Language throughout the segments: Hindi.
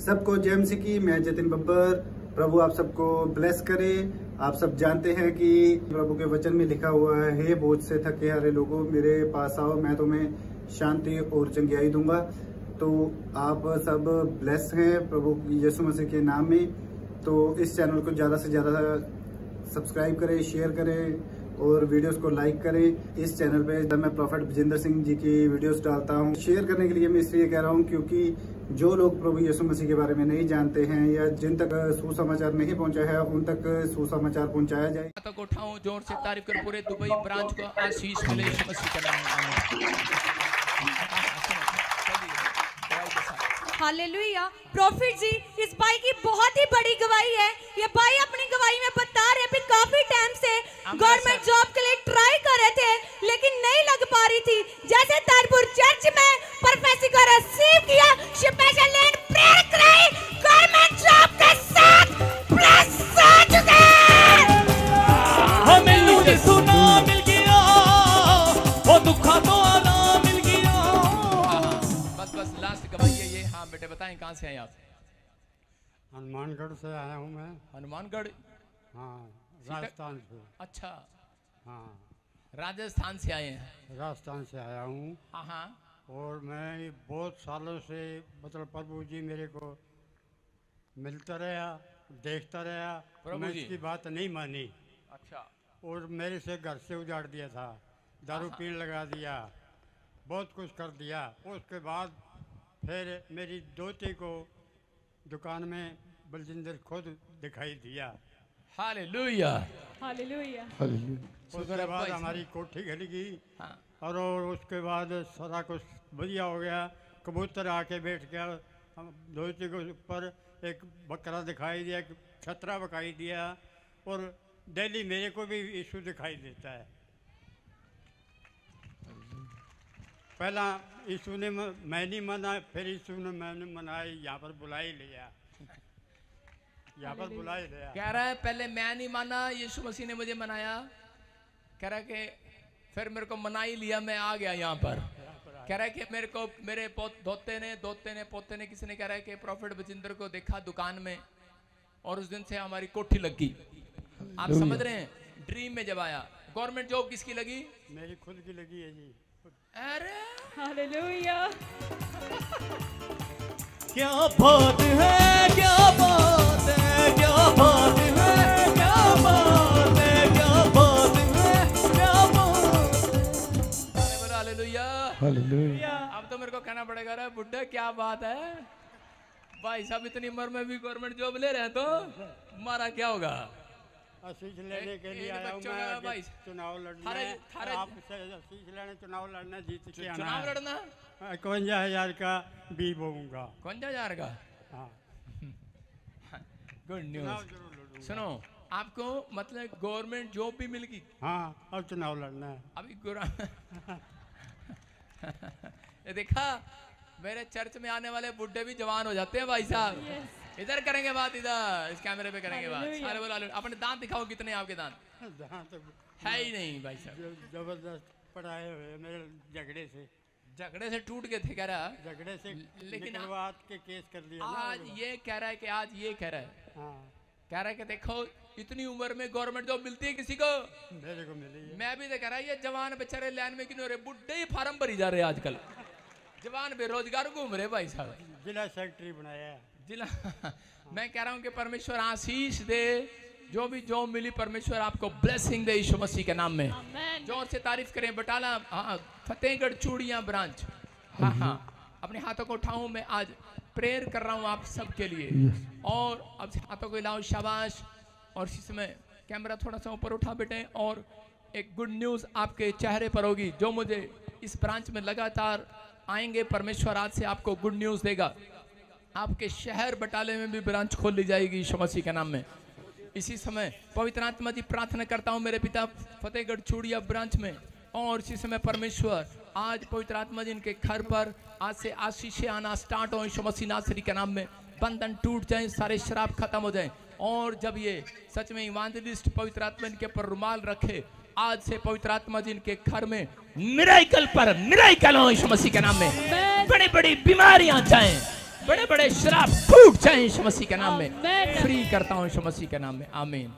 सबको जय मसीह की। मैं जतिन बब्बर। प्रभु आप सबको ब्लेस करे। आप सब जानते हैं कि प्रभु के वचन में लिखा हुआ है, हे बोझ से थके हारे लोगों मेरे पास आओ, मैं तुम्हें शांति और चंगियाई दूंगा। तो आप सब ब्लेस हैं प्रभु यीशु मसीह के नाम में। तो इस चैनल को ज़्यादा से ज़्यादा सब्सक्राइब करें, शेयर करें और वीडियोस को लाइक करें। इस चैनल पे जब मैं प्रॉफेट विजेंद्र सिंह जी की वीडियोस डालता हूं, शेयर करने के लिए मैं इसलिए कह रहा हूं क्योंकि जो लोग प्रभु यीशु मसीह के बारे में नहीं जानते हैं या जिन तक सुसमाचार नहीं पहुंचा है, उन तक सुसमाचार पहुंचाया जाए। तक उठाऊं, जोर से तारीफ कर, पूरे दुबई ब्रांच को आशीष मिले यीशु मसीह के नाम में। हालेलुया। प्रॉफिट जी, इस भाई की बहुत ही बड़ी गवाही है। ये भाई अपनी गवाही में बता रहे हैं काफी टाइम से गवर्नमेंट जॉब के लिए ट्राई कर रहे थे लेकिन नहीं लग पा रही थी। जैसे तारपुर चर्च में प्रोफेसी को रिसीव किया, स्पेशल लैंड प्रेयर कराई, गवर्नमेंट जॉब के साथ प्लस हो चुके। हमें लूटे सुना मिल गया, वो दुखा तो आना मिल गया। बस लास्ट गवाही है ये। हाँ बेटे बताएं, कहाँ से आए आप? हनुमानगढ़ से आया हूँ मैं। हनुमानगढ़? हाँ, राजस्थान से। अच्छा, हाँ, राजस्थान से आए हैं। राजस्थान से आया हूँ। हाँ हाँ। और मैं बहुत सालों से मतलब प्रभु जी मेरे को मिलता रहा, देखता रहा, मैं इसकी बात नहीं मानी। अच्छा। और मेरे से घर से उजाड़ दिया था, दारू पीने लगा दिया, बहुत कुछ कर दिया। उसके बाद फिर मेरी दोती को दुकान में बलजिंदर खुद दिखाई दिया। Hallelujah hallelujah. उसके बाद हमारी कोठी घली गई। हाँ। और उसके बाद सारा कुछ बढ़िया हो गया। कबूतर आके बैठ गया, हम धोती के ऊपर एक बकरा दिखाई दिया, एक छतरा दिखाई दिया। और डेली मेरे को भी यीशु दिखाई देता है। पहला यीशु ने मैं नहीं मना, फिर यीशु ने मैंने मनाई, यहाँ पर बुला ही लिया, यहाँ पर बुला ही लिया। कह रहा है पहले मैं नहीं माना, यीशु मसीह ने मुझे मनाया। कह रहा है कि फिर मेरे को मना ही लिया, मैं आ गया यहाँ पर। कह रहा है कि मेरे को मेरे दोते ने पोते ने किसी ने कह रहा है कि प्रॉफिट विजेंद्र को देखा दुकान में और उस दिन से हमारी कोठी लग गई। आप समझ रहे हैं? ड्रीम में जब आया। गवर्नमेंट जॉब किसकी लगी? मेरी खुद की लगी है जी। अरे हालेलुया। क्या बात है, क्या बात है, क्या बात है, क्या बात है, क्या बात है, क्या बात है। बोलो हालेलुया हालेलुया। अब तो मेरे को कहना पड़ेगा रे बुड्ढे, क्या बात है। भाई साहब इतनी उम्र में भी गवर्नमेंट जॉब ले रहे हैं तो हमारा क्या होगा? आशीष लेने के लिए आया हूँ मैं, चुनाव लड़ना है आपसे, आशीष लेने चुनाव लड़ना, जीत के आना। चुनाव लड़ना 51,000 का बी बोऊंगा। 51,000 का? हाँ। Good news. सुनो, आपको मतलब गवर्नमेंट जॉब भी मिल गई? हाँ, और चुनाव लड़ना है अभी। ये देखा, मेरे चर्च में आने वाले बुड्ढे भी जवान हो जाते हैं भाई साहब। इधर करेंगे बात, इधर इस कैमरे पे करेंगे बात। सारे बोला अपने दांत दिखाओ, कितने आपके दांत? दांत है ही नहीं भाई साहब। जबरदस्त पढ़ाए हुए मेरे झगड़े से टूट गए थे। कह रहा झगड़े से लेकिन के केस कर दिया। आज ये कह रहा है कि आज ये कह रहा है, कह रहा है कि देखो इतनी उम्र में गवर्नमेंट जॉब मिलती है किसी को? मेरे को मिली है। मैं भी देख रहा, ये जवान बेचारे लाइन में क्यों हो रहे, बुड्ढे ही फार्म भरी जा रहे हैं आजकल। जवान बेरोजगार घूम रहे भाई साहब। जिला सेक्रेटरी बनाया है जिला। मैं कह रहा हूं कि परमेश्वर आशीष दे, जो भी जॉब मिली परमेश्वर आपको ब्लेसिंग दे यीशु मसीह के नाम में। जोर से तारीफ करें। बटाला, हाँ, फतेहगढ़ चूड़ियां ब्रांच। हाँ हाँ, अपने हाथों को उठाऊं, मैं आज प्रेयर कर रहा हूं आप सबके लिए। और अब हाथों को हिलाओ, शाबाश। और इस समय कैमरा थोड़ा सा ऊपर उठा बेटे। और एक गुड न्यूज आपके चेहरे पर होगी, जो मुझे इस ब्रांच में लगातार आएंगे, परमेश्वर आज से आपको गुड न्यूज देगा। आपके शहर बटाले में भी ब्रांच खोल ली जाएगी यीशु मसीह के नाम में। इसी समय पवित्र आत्मा जी प्रार्थना करता हूं मेरे पिता फतेहगढ़ चूड़िया ब्रांच में। और इसी समय परमेश्वर आज पवित्र आत्मा जी इनके घर पर आज से आशीषें आना स्टार्ट हो यीशु मसीह नासरी के नाम में। बंधन टूट जाए, सारे शराब खत्म हो जाए। और जब ये सच में इवांजलिस्ट पवित्र आत्मा इनके पर रुमाल रखे, आज से पवित्र आत्मा जी इनके घर में मिराइकल पर मिराइकल हो यीशु मसीह के नाम में। बड़ी बड़ी बीमारियां जाएं, बड़े बड़े शराब फूट जाएं यीशु मसीह के नाम में। फ्री करता हूँ यीशु मसीह के नाम में, आमीन।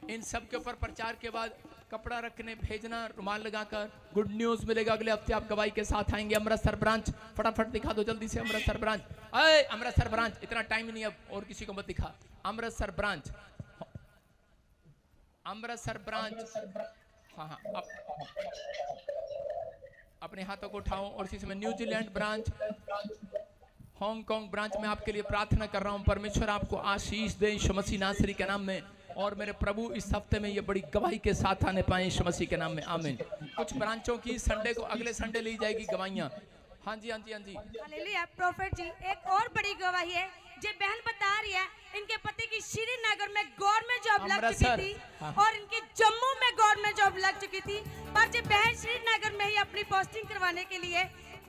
इन सब के ऊपर प्रचार के बाद कपड़ा रखने भेजना, रुमाल लगाकर। गुड न्यूज मिलेगा, अगले हफ्ते आप गवाही के साथ आएंगे। अमृतसर ब्रांच फटाफट दिखा दो जल्दी से। अमृतसर ब्रांच, अरे अमृतसर ब्रांच, इतना टाइम नहीं अब, और किसी को मत दिखा। अमृतसर ब्रांच, अमृतसर ब्रांच, हाँ अपने हाथों को उठाओ। और इसी समय न्यूजीलैंड ब्रांच, हांगकांग ब्रांच में आपके लिए प्रार्थना कर रहा हूं। परमेश्वर आपको आशीष दे यीशु मसीह नासरी के नाम में। और मेरे प्रभु इस हफ्ते में ये बड़ी गवाही के साथ आने पाए यीशु मसीह के नाम में, आमीन। कुछ ब्रांचों की संडे को, अगले संडे ली जाएगी गवाहियां। हाँ जी, हाँ जी, हाँ जी। हालेलुया। प्रॉफिट जी, एक और बड़ी गवाही है जो बहन बता रही है, इनके पति की श्रीनगर में गवर्नमेंट जॉब लग चुकी थी। हाँ। और इनके जम्मू में गवर्नमेंट जॉब लग चुकी थी, पर जब बहन श्रीनगर में ही अपनी पोस्टिंग करवाने के लिए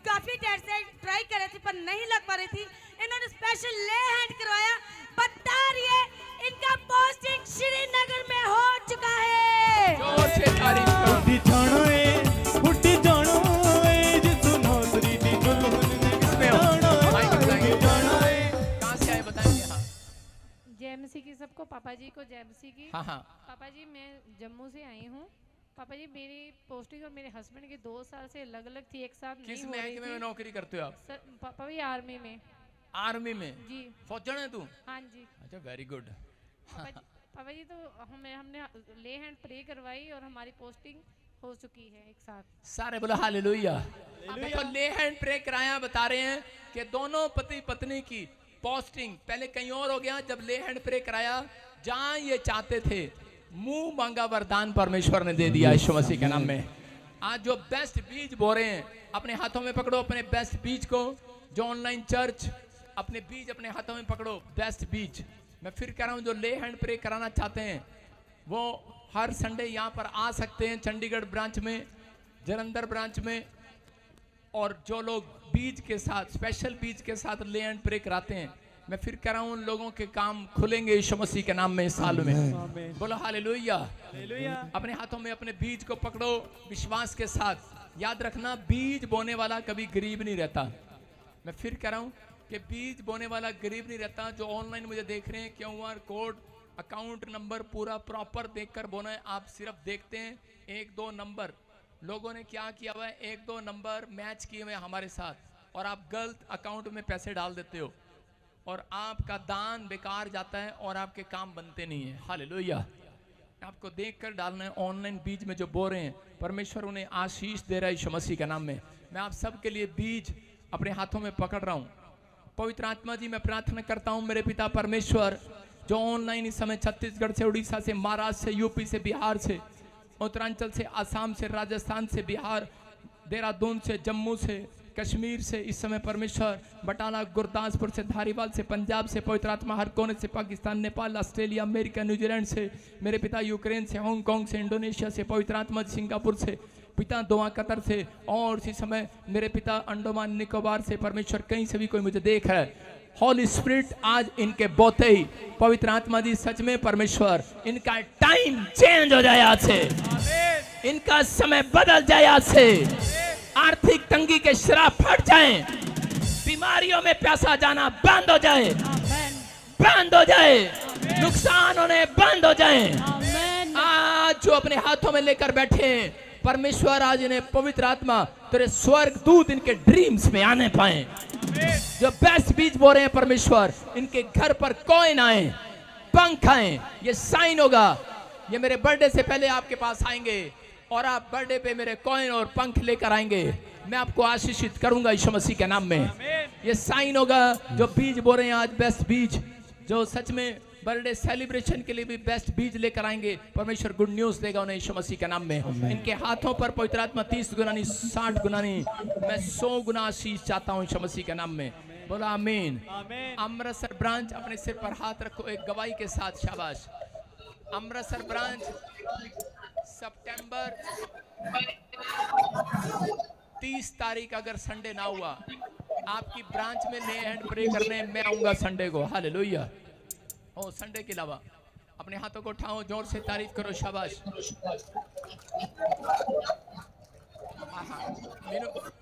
काफी देर से ट्राई कर रही थी पर नहीं लग पा रही थी, इन्होंने स्पेशल ले हैंड करवाया। बता रही है इनका पोस्टिंग श्रीनगर में हो चुका है। जोर से तारीफ करो। उठी जानो ए जिसु नौकरी दी दुल्हन ने कहाँ से आए बताएंगे? हाँ जेएमसी की सबको, पापा जी को जेएमसी की। हाँ हाँ। पापा जी मैं जम्मू से आई हूँ। पापा जी मेरी पोस्टिंग और मेरे हस्बैंड की 2 साल से अलग अलग थी, एक साथ किस नहीं हो रही महकमे थी। में नौकरी करते हो आप? सर पापा भी आर्मी में। आर्मी में? जी। फौजन है तू? हाँ जी। अच्छा, वेरी गुड। पापा जी तो हमने ले हैंड प्रे करवाई और हमारी पोस्टिंग हो चुकी है एक साथ। सारे बोला हालेलुया। देखो ले हैंड प्रे कराया, बता रहे हैं कि दोनों पति पत्नी की पोस्टिंग पहले कहीं और हो गया। जब ले हैंड प्रे कराया, जहां ये चाहते थे, मुंह मांगा वरदान परमेश्वर ने दे दिया यीशु मसीह के नाम में। आज जो बेस्ट बीज बो रहे हैं, अपने हाथों में पकड़ो अपने बेस्ट बीज को। जो ऑनलाइन चर्च, अपने बीज अपने हाथों में पकड़ो, बेस्ट बीज। मैं फिर कह रहा हूं, जो ले हैंड प्रे कराना चाहते हैं वो हर संडे यहाँ पर आ सकते हैं, चंडीगढ़ ब्रांच में, जलंधर ब्रांच में। और जो लोग बीज के साथ, स्पेशल बीज के साथ ले हैंड प्रे कराते हैं, मैं फिर कह रहा हूं, उन लोगों के काम खुलेंगे यीशु मसीह के नाम में इस साल में। बोलो हालेलुया। अपने हाथों में अपने बीज को पकड़ो विश्वास के साथ। याद रखना, बीज बोने वाला कभी गरीब नहीं रहता। मैं फिर कह रहा हूं कि बीज बोने वाला गरीब नहीं रहता। जो ऑनलाइन मुझे देख रहे हैं, QR कोड, अकाउंट नंबर पूरा प्रॉपर देखकर बोना है। आप सिर्फ देखते हैं 1-2 नंबर, लोगों ने क्या किया हुआ है, 1-2 नंबर मैच किए हुए हमारे साथ, और आप गलत अकाउंट में पैसे डाल देते हो और आपका दान बेकार जाता है और आपके काम बनते नहीं है। हालेलुया। आपको देखकर डालना है। ऑनलाइन बीज में जो बो रहे हैं, परमेश्वर उन्हें आशीष दे रहा है यीशु मसीह के नाम में। मैं आप सबके लिए बीज अपने हाथों में पकड़ रहा हूँ। पवित्र आत्मा जी, मैं प्रार्थना करता हूँ मेरे पिता परमेश्वर, जो ऑनलाइन इस समय छत्तीसगढ़ से, उड़ीसा से, महाराष्ट्र से, यूपी से, बिहार से, उत्तरांचल से, आसाम से, राजस्थान से, बिहार, देहरादून से, जम्मू से, कश्मीर से, इस समय परमेश्वर बटाला, गुरदासपुर से, धारीवाल से, पंजाब से, पवित्र आत्मा हर कोने से, Pakistan, Nepal, Australia, America, New Zealand से, मेरे पिता यूक्रेन से, हांगकांग से, इंडोनेशिया से, पवित्र आत्मा सिंगापुर से, पिता दोहा कतर से, और इसी समय मेरे पिता अंडोमान निकोबार से, परमेश्वर कहीं से भी कोई मुझे देख रहा है, होली स्पिरिट आज इनके बोते ही, पवित्र आत्मा जी सच में परमेश्वर, इनका टाइम चेंज हो जाए आज से, इनका समय बदल जाए आज से, आर्थिक तंगी के श्राप फट जाएं, बीमारियों में प्यासा जाना बंद हो जाए, बंद हो जाए, नुकसान होने बंद हो जाए। आज जो अपने हाथों में लेकर बैठे हैं, परमेश्वर आज इन्हें पवित्र आत्मा तेरे स्वर्ग दूत इनके ड्रीम्स में आने पाए। जो बेस्ट बीज बो रहे हैं परमेश्वर, इनके घर पर कॉइन आए, पंख आए, ये साइन होगा। ये मेरे बर्थडे से पहले आपके पास आएंगे और आप बर्थडे पे मेरे कॉइन और पंख लेकर आएंगे। मैं आपको आशीषित करूंगा यीशु मसीह के नाम में। ये साइन होगा। जो बीज बो रहे हैं आज, बेस्ट बीज, जो सच में बर्थडे सेलिब्रेशन के लिए भी बेस्ट बीज लेकर आएंगे, परमेश्वर गुड न्यूज देगा उन्हें यीशु मसीह के नाम में। इनके हाथों पर पवित्र आत्मा 30 गुना नहीं, 60 गुना नहीं, मैं 100 गुना आशीष चाहता हूँ यीशु मसीह के नाम में। बोला आमीन। अमृतसर ब्रांच, अपने सिर पर हाथ रखो एक गवाही के साथ, शाबाश। अमृतसर ब्रांच, सितंबर 30 तारीख अगर संडे ना हुआ, आपकी ब्रांच में ले हैंड प्रे करने मैं आऊंगा संडे को। हालेलुया। ओ संडे के अलावा अपने हाथों को उठाओ, जोर से तारीफ करो, शाबाश।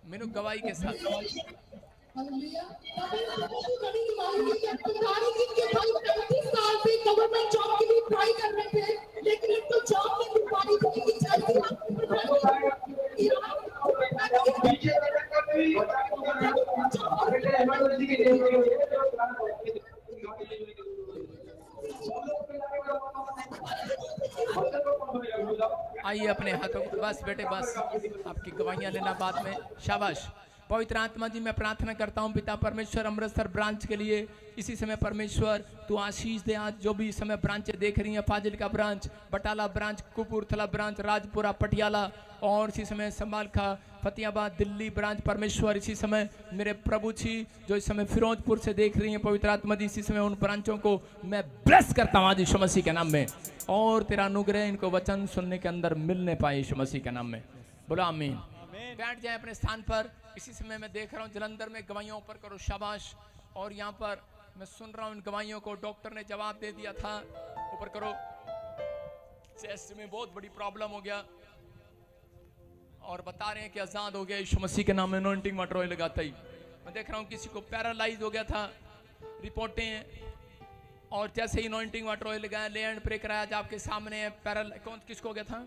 मीनू गवाही के साथ गवर्नमेंट जॉब के लिए ट्राई कर रहे थे, लेकिन इनको जॉब नहीं मिल पा रही थी। आइए अपने हाथों को, बस बेटे बस, आपकी गवाहियां लेना बाद में, शाबाश। पवित्र आत्मा जी मैं प्रार्थना करता हूं पिता परमेश्वर अमृतसर ब्रांच के लिए, इसी समय परमेश्वर तू आशीष दे। आज जो भी इस समय ब्रांचें देख रही हैं, Fazilka branch, Batala branch, Kapurthala branch, Rajpura, Patiala और इसी समय संभालखा, फतेहाबाद, दिल्ली ब्रांच, परमेश्वर इसी समय मेरे प्रभु जी जो इस समय फिरोजपुर से देख रही हैं, पवित्र आत्मा जी इसी समय उन ब्रांचों को मैं ब्लेस करता हूँ आज यीशु मसीह के नाम में, और तेरा अनुग्रह इनको वचन सुनने के अंदर मिलने पाए यीशु मसीह के नाम में। बोला आमीन। बैठ जाए अपने स्थान पर। इसी समय मैं देख रहा हूँ जलंधर में गवाहियों ऊपर करो, शाबाश। और यहाँ पर मैं सुन रहा हूँ इन गवाहियों को, डॉक्टर ने जवाब दे दिया था, ऊपर करो। चेस्ट में बहुत बड़ी प्रॉब्लम हो गया और बता रहे हैं कि आजाद हो गया यीशु मसीह के नाम में, अनॉइंटिंग वाटर ऑयल लगाता ही। मैं देख रहा हूँ किसी को पैरालाइज हो गया था, रिपोर्टें, और जैसे ही अनॉइंटिंग वाटर ऑयल लगाया, ले एंड प्रे कराया, आज आपके सामने है। कौन किसको हो गया था?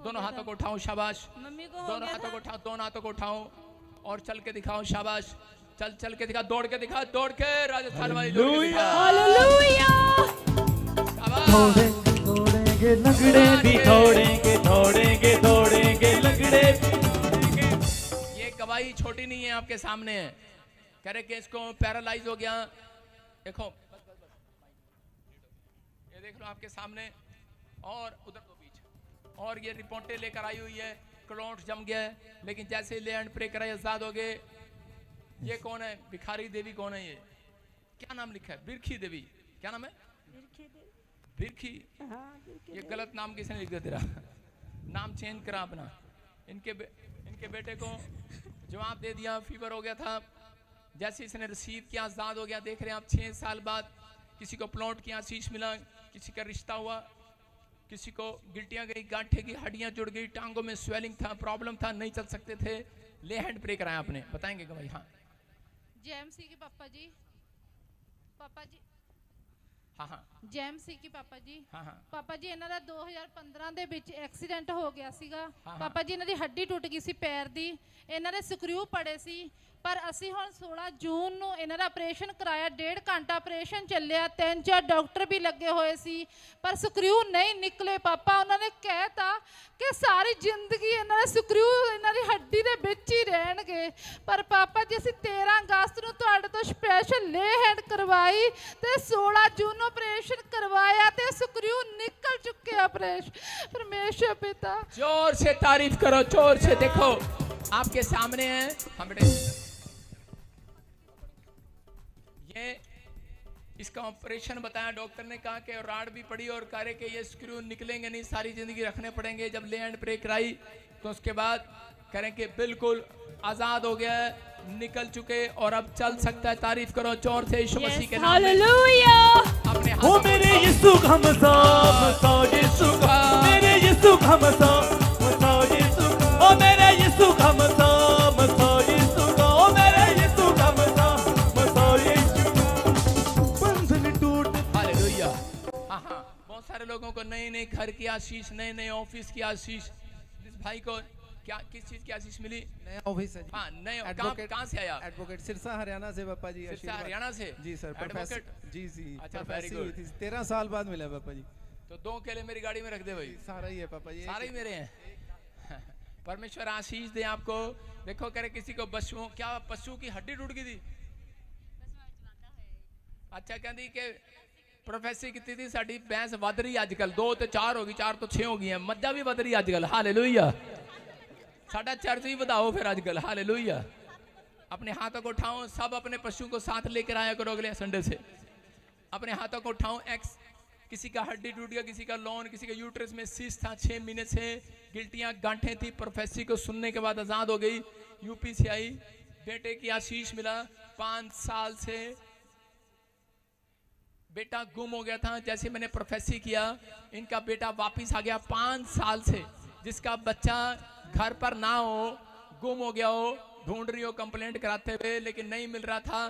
दोनों हाथों को उठाओ, शाबाश। दोनों हाथों को उठाओ, दोनों हाथों को उठाओ और चल के दिखाओ, शाबाश। चल के दिखा, दौड़ के दिखा, दौड़ के राजस्थान वाली दौड़ेंगे लंगड़े भी दौड़ेंगे, दौड़ेंगे दौड़ेंगे लंगड़े। ये गवाही छोटी नहीं है, आपके सामने है। कह रहे कि इसको पैरालाइज हो गया, देखो ये देख लो आपके सामने, और उधर तो बीच, और ये रिपोर्टें लेकर आई हुई है, क्लॉट जम गया है, लेकिन जैसे ही ले एंड प्रे कराई आजाद हो गए। ये कौन है? भिखारी देवी कौन है? ये क्या नाम लिखा है? बिरखी देवी। क्या नाम है? बिरखी। ये गलत नाम किसने लिख दिया? तेरा नाम चेंज करा अपना। इनके बेटे को जवाब दे दिया, फीवर हो गया था, जैसे इसने रिसीव किया आजाद हो गया। देख रहे हैं आप, 6 साल बाद किसी को प्लॉट की आशीष मिला, किसी का रिश्ता हुआ, किसी को गिल्टियां गई, गांठे की हड्डियां जुड़ गई, टांगों में स्वेलिंग था, प्रॉब्लम था, नहीं चल सकते थे। ले हैंड प्रे कराया आपने, बताएंगे गवाही? हाँ जेएमसी के पापा जी हाँ जेएमसी की पापा जी हाँ ਪਾਪਾ ਜੀ ਇਹਨਾਂ ਦਾ 2015 ਦੇ ਵਿੱਚ ਐਕਸੀਡੈਂਟ ਹੋ ਗਿਆ ਸੀਗਾ। ਹਾਂ। ਪਾਪਾ ਜੀ ਇਹਨਾਂ ਦੀ ਹੱਡੀ ਟੁੱਟ ਗਈ ਸੀ ਪੈਰ ਦੀ, ਇਹਨਾਂ ਦੇ ਸਕਰੂ ਪੜੇ ਸੀ, ਪਰ ਅਸੀਂ ਹੁਣ 16 ਜੂਨ ਨੂੰ ਇਹਨਾਂ ਦਾ ਆਪਰੇਸ਼ਨ ਕਰਾਇਆ। 1.5 ਘੰਟਾ ਆਪਰੇਸ਼ਨ ਚੱਲਿਆ, 3-4 ਡਾਕਟਰ ਵੀ ਲੱਗੇ ਹੋਏ ਸੀ, ਪਰ ਸਕਰੂ ਨਹੀਂ ਨਿਕਲੇ। ਪਾਪਾ ਉਹਨਾਂ ਨੇ ਕਹਿਤਾ ਕਿ ਸਾਰੀ ਜ਼ਿੰਦਗੀ ਇਹਨਾਂ ਦੇ ਸਕਰੂ ਇਹਨਾਂ ਦੀ ਹੱਡੀ ਦੇ ਵਿੱਚ ਹੀ ਰਹਿਣਗੇ। ਪਰ ਪਾਪਾ ਜੀ ਅਸੀਂ 13 ਅਗਸਤ ਨੂੰ ਤੁਹਾਡੇ ਤੋਂ ਸਪੈਸ਼ਲ ਲੇ ਹੈਂਡ ਕਰਵਾਈ ਤੇ 16 ਜੂਨ ਨੂੰ ਆਪਰੇਸ਼ਨ करवाया ते स्क्रू निकल चुके। ऑपरेशन परमेश्वर पिता, जोर से तारीफ करो, जोर से। देखो आपके सामने है। हाँ बेटे, ये इसका ऑपरेशन बताया डॉक्टर ने, कहा कि राड भी पड़ी और कह रहे कि ये स्क्रू निकलेंगे नहीं, सारी जिंदगी रखने पड़ेंगे। जब ले एंड प्रे कराई तो उसके बाद करें कि बिल्कुल आजाद हो गया, निकल चुके और अब चल सकता है। तारीफ करो जोर से यीशु मसीह के नाम में। अपने ओ मेरे यीशु का मसाओ यीशु का, मेरे यीशु का मसाओ यीशु का, ओ मेरे यीशु का मसाओ यीशु का, ओ मेरे यीशु का मसाओ यीशु का। बंधन टूट। हालेलुया। हाँ, बहुत सारे लोगों को नए नए घर की आशीष, नए नए ऑफिस की आशीष। इस भाई को क्या किस चीज की आशीष मिली? नया ऑफिस है जी। हाँ, नए। कहाँ से आया? एडवोकेट सिरसा हरियाणा से पापा जी। सिरसा हरियाणा से? जी सर। एडवोकेट? जी जी। अच्छा, वेरी गुड। 13 साल बाद मिला पापा जी। तो 2 केले मेरी गाड़ी में रख दे भाई। सारा ही है पापा जी, सारे ही मेरे हैं। परमेश्वर आशीष दे आपको। देखो कह रहे किसी को पशु की हड्डी टूट गई थी। अच्छा, कहती कि प्रोफेसर की थी साड़ी भैंस वध रही अजकल, 2 तो 4 होगी, 4 तो 6 हो गई है, मज्जा भी वध रही अजकल। हालेलुया। साडा चर्च भी बताओ फिर आजकल। हालेलुया। अपने हाथों को उठाओ, सब अपने पशु को साथ लेकर आया करो अगले संडे से। अपने हाथों को उठाओ। एक्स किसी का हड्डी टूट गया, किसी का लॉन, किसी का यूट्रस में सिस्ट था, 6 महीने से गिल्टियां गांठें थी, प्रोफेसी को सुनने के बाद आजाद हो गई, यूपी से आई, बेटे की आशीष मिला। 5 साल से बेटा गुम हो गया था, जैसे मैंने प्रोफेसी किया इनका बेटा वापिस आ गया। 5 साल से जिसका बच्चा घर पर ना हो, गुम हो गया हो, ढूंढ रही हो कंप्लेंट कराते हुए, लेकिन नहीं मिल रहा था।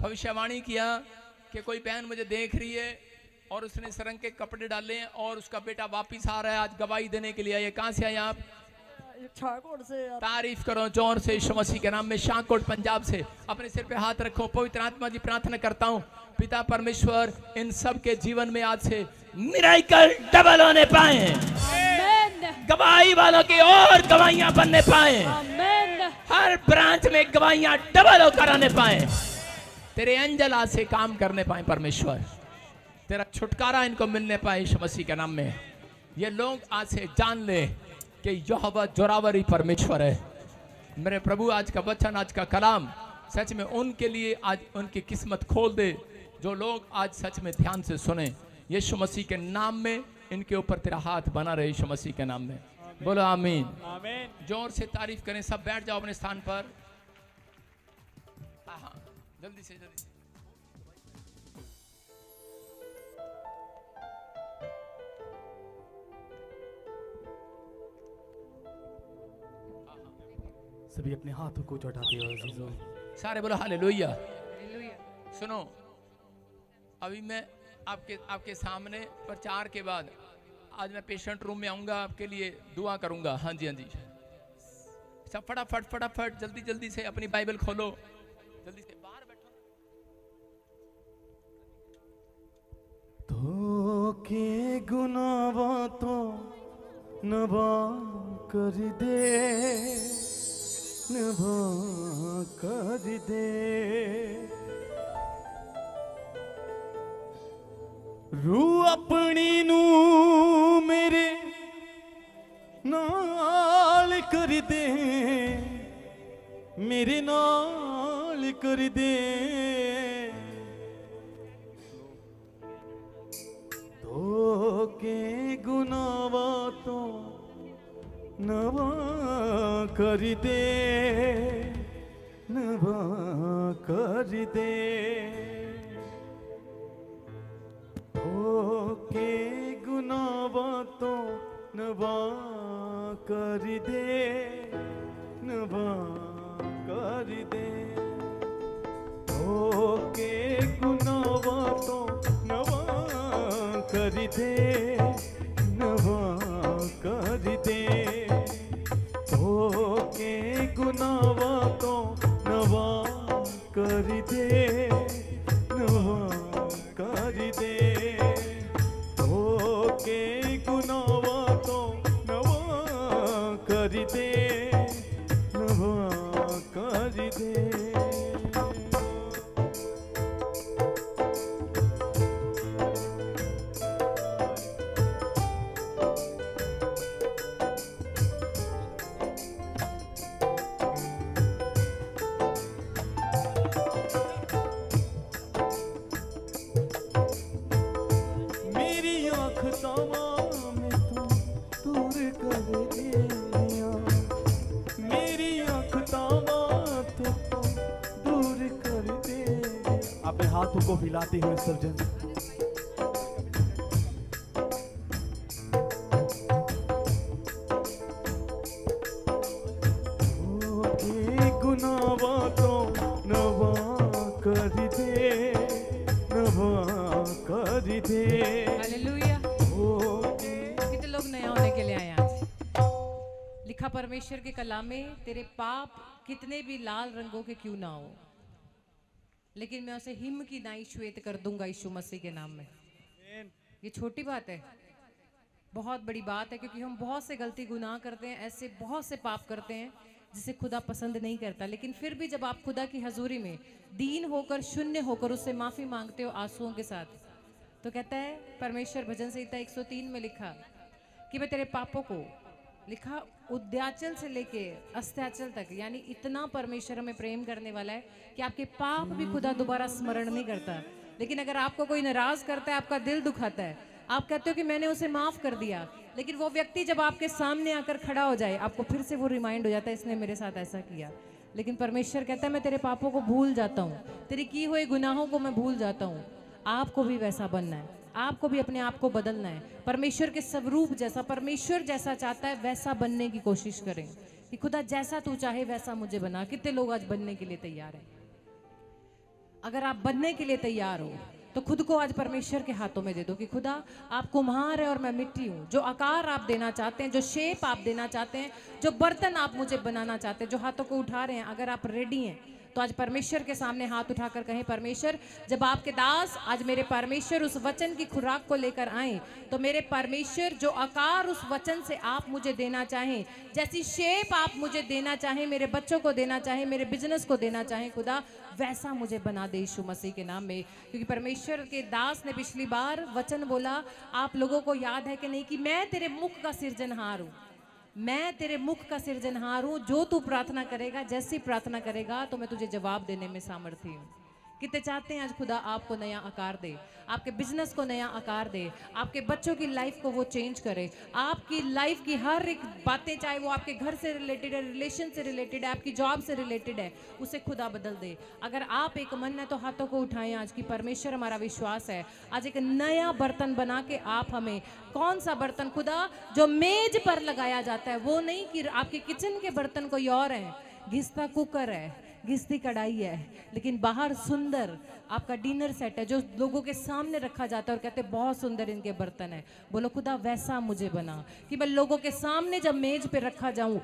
भविष्यवाणी किया कि कोई बहन मुझे देख रही है और उसने सरंग के कपड़े डाले हैं और उसका बेटा वापिस आ रहा है, आज गवाही देने के लिए आई है। कहाँ से आए आप? शाहकोट से। तारीफ करो जोर से यीशु मसीह के नाम में। शाहकोट पंजाब से। अपने सिर पे हाथ रखो। पवित्र आत्मा जी प्रार्थना करता हूँ पिता परमेश्वर इन सब के जीवन में आज से मिराकल डबल होने पाए, गवाही वालों की और गवाहियां बनने पाए, हर ब्रांच में गवाहियां डबल होकर आने पाए, तेरे एंजल आज से काम करने पाए परमेश्वर, तेरा छुटकारा इनको मिलने पाए यीशु मसीह के नाम में। ये लोग आज से जान ले कि यहोवा जोरावरी परमेश्वर है। मेरे प्रभु आज का वचन, आज का कलाम सच में उनके लिए आज उनकी किस्मत खोल दे, जो लोग आज सच में ध्यान से सुने। यीशु मसीह के नाम में इनके ऊपर तेरा हाथ बना रहे यीशु मसीह के नाम में। बोलो आमीन। आमीन। जोर से तारीफ करें। सब बैठ जाओ अपने स्थान पर। हाँ, जल्दी से जल्दी से। सभी अपने हाथों को चढ़ाते हो अजीजों। सारे बोलो हालेलुया। सुनो, अभी मैं आपके सामने प्रचार के बाद आज मैं पेशेंट रूम में आऊंगा, आपके लिए दुआ करूंगा। हाँ जी, हाँ जी। सब फटाफट जल्दी जल्दी से अपनी बाइबल खोलो, जल्दी से बाहर बैठो। तो के गुनाहों तो नवा कर दे, नवा कर दे, रू अपनी नू मेरे नाल कर दे, मेरे नाल कर दे, धोखे गुनाहों तो नवा कर दे, नवा कर दे, धोखे गुनाहों तो नवा कर दे, नवा कर दे, धोखे गुनाहों तो नवा कर दे, नवा कर दे, धोखे गुनाहों तो नवा कर दे, नवा कर दे, धोखे गुनाहों तो नवा कर दे, नवा कर दे। हाथों को हिलाते हुए सर्जन गुनाहों तो नवा कर दे, नवा कर दे। हालेलुया। कितने लोग नया होने के लिए आए आज? लिखा परमेश्वर के कलाम में, तेरे पाप कितने भी लाल रंगों के क्यों ना हो, लेकिन मैं उसे हिम की नाई श्वेत कर दूंगा यीशु मसीह के नाम में। ये छोटी बात है, बहुत बड़ी बात है, क्योंकि हम बहुत से गलती गुनाह करते हैं, ऐसे बहुत से पाप करते हैं जिसे खुदा पसंद नहीं करता। लेकिन फिर भी जब आप खुदा की हजूरी में दीन होकर, शून्य होकर उससे माफी मांगते हो आंसुओं के साथ, तो कहता है परमेश्वर, भजन संहिता 103 में लिखा कि मैं तेरे पापों को, लिखा उद्याचल से लेके अस्त्याचल तक, यानी इतना परमेश्वर हमें प्रेम करने वाला है कि आपके पाप भी खुदा दोबारा स्मरण नहीं करता। लेकिन अगर आपको कोई नाराज करता है, आपका दिल दुखाता है, आप कहते हो कि मैंने उसे माफ कर दिया, लेकिन वो व्यक्ति जब आपके सामने आकर खड़ा हो जाए, आपको फिर से वो रिमाइंड हो जाता है, इसने मेरे साथ ऐसा किया। लेकिन परमेश्वर कहता है मैं तेरे पापों को भूल जाता हूँ, तेरी की हुए गुनाहों को मैं भूल जाता हूँ। आपको भी वैसा बनना है, आपको भी अपने आप को बदलना है, परमेश्वर के स्वरूप जैसा, परमेश्वर जैसा चाहता है वैसा बनने की कोशिश करें। कि खुदा जैसा तू चाहे वैसा मुझे बना। कितने लोग आज बनने के लिए तैयार हैं? अगर आप बनने के लिए तैयार हो तो खुद को आज परमेश्वर के हाथों में दे दो कि खुदा आप कुम्हार है और मैं मिट्टी हूँ। जो आकार आप देना चाहते हैं, जो शेप आप देना चाहते हैं, जो बर्तन आप मुझे बनाना चाहते हैं, जो हाथों को उठा रहे हैं, अगर आप रेडी हैं तो आज परमेश्वर के सामने हाथ उठाकर कहें, परमेश्वर जब आपके दास आज मेरे परमेश्वर उस वचन की खुराक को लेकर आए तो मेरे परमेश्वर जो आकार उस वचन से आप मुझे देना चाहें, जैसी शेप आप मुझे देना चाहें, मेरे बच्चों को देना चाहें, मेरे बिजनेस को देना चाहें, खुदा वैसा मुझे बना दे यीशु मसीह के नाम में। क्योंकि परमेश्वर के दास ने पिछली बार वचन बोला, आप लोगों को याद है कि नहीं, कि मैं तेरे मुख का सिरजनहार हूँ, मैं तेरे मुख का सिरजनहार हूं। जो तू प्रार्थना करेगा, जैसी प्रार्थना करेगा तो मैं तुझे जवाब देने में सामर्थ्य हूं। कितने चाहते हैं आज खुदा आपको नया आकार दे, आपके बिजनेस को नया आकार दे, आपके बच्चों की लाइफ को वो चेंज करे, आपकी लाइफ की हर एक बातें, चाहे वो आपके घर से रिलेटेड है, रिलेशन से रिलेटेड है, आपकी जॉब से रिलेटेड है, उसे खुदा बदल दे। अगर आप एक मन है तो हाथों को उठाएं आज की परमेश्वर हमारा विश्वास है आज एक नया बर्तन बना के आप हमें, कौन सा बर्तन खुदा जो मेज पर लगाया जाता है, वो नहीं कि आपके किचन के बर्तन कोई और है, घिसता कुकर है, घिसती कढ़ाई है, लेकिन बाहर सुंदर आपका डिनर सेट है जो लोगों के सामने रखा जाता है और कहते हैं बहुत सुंदर इनके बर्तन है। बोलो खुदा वैसा मुझे बना कि मैं लोगों के सामने जब मेज पे रखा जाऊं,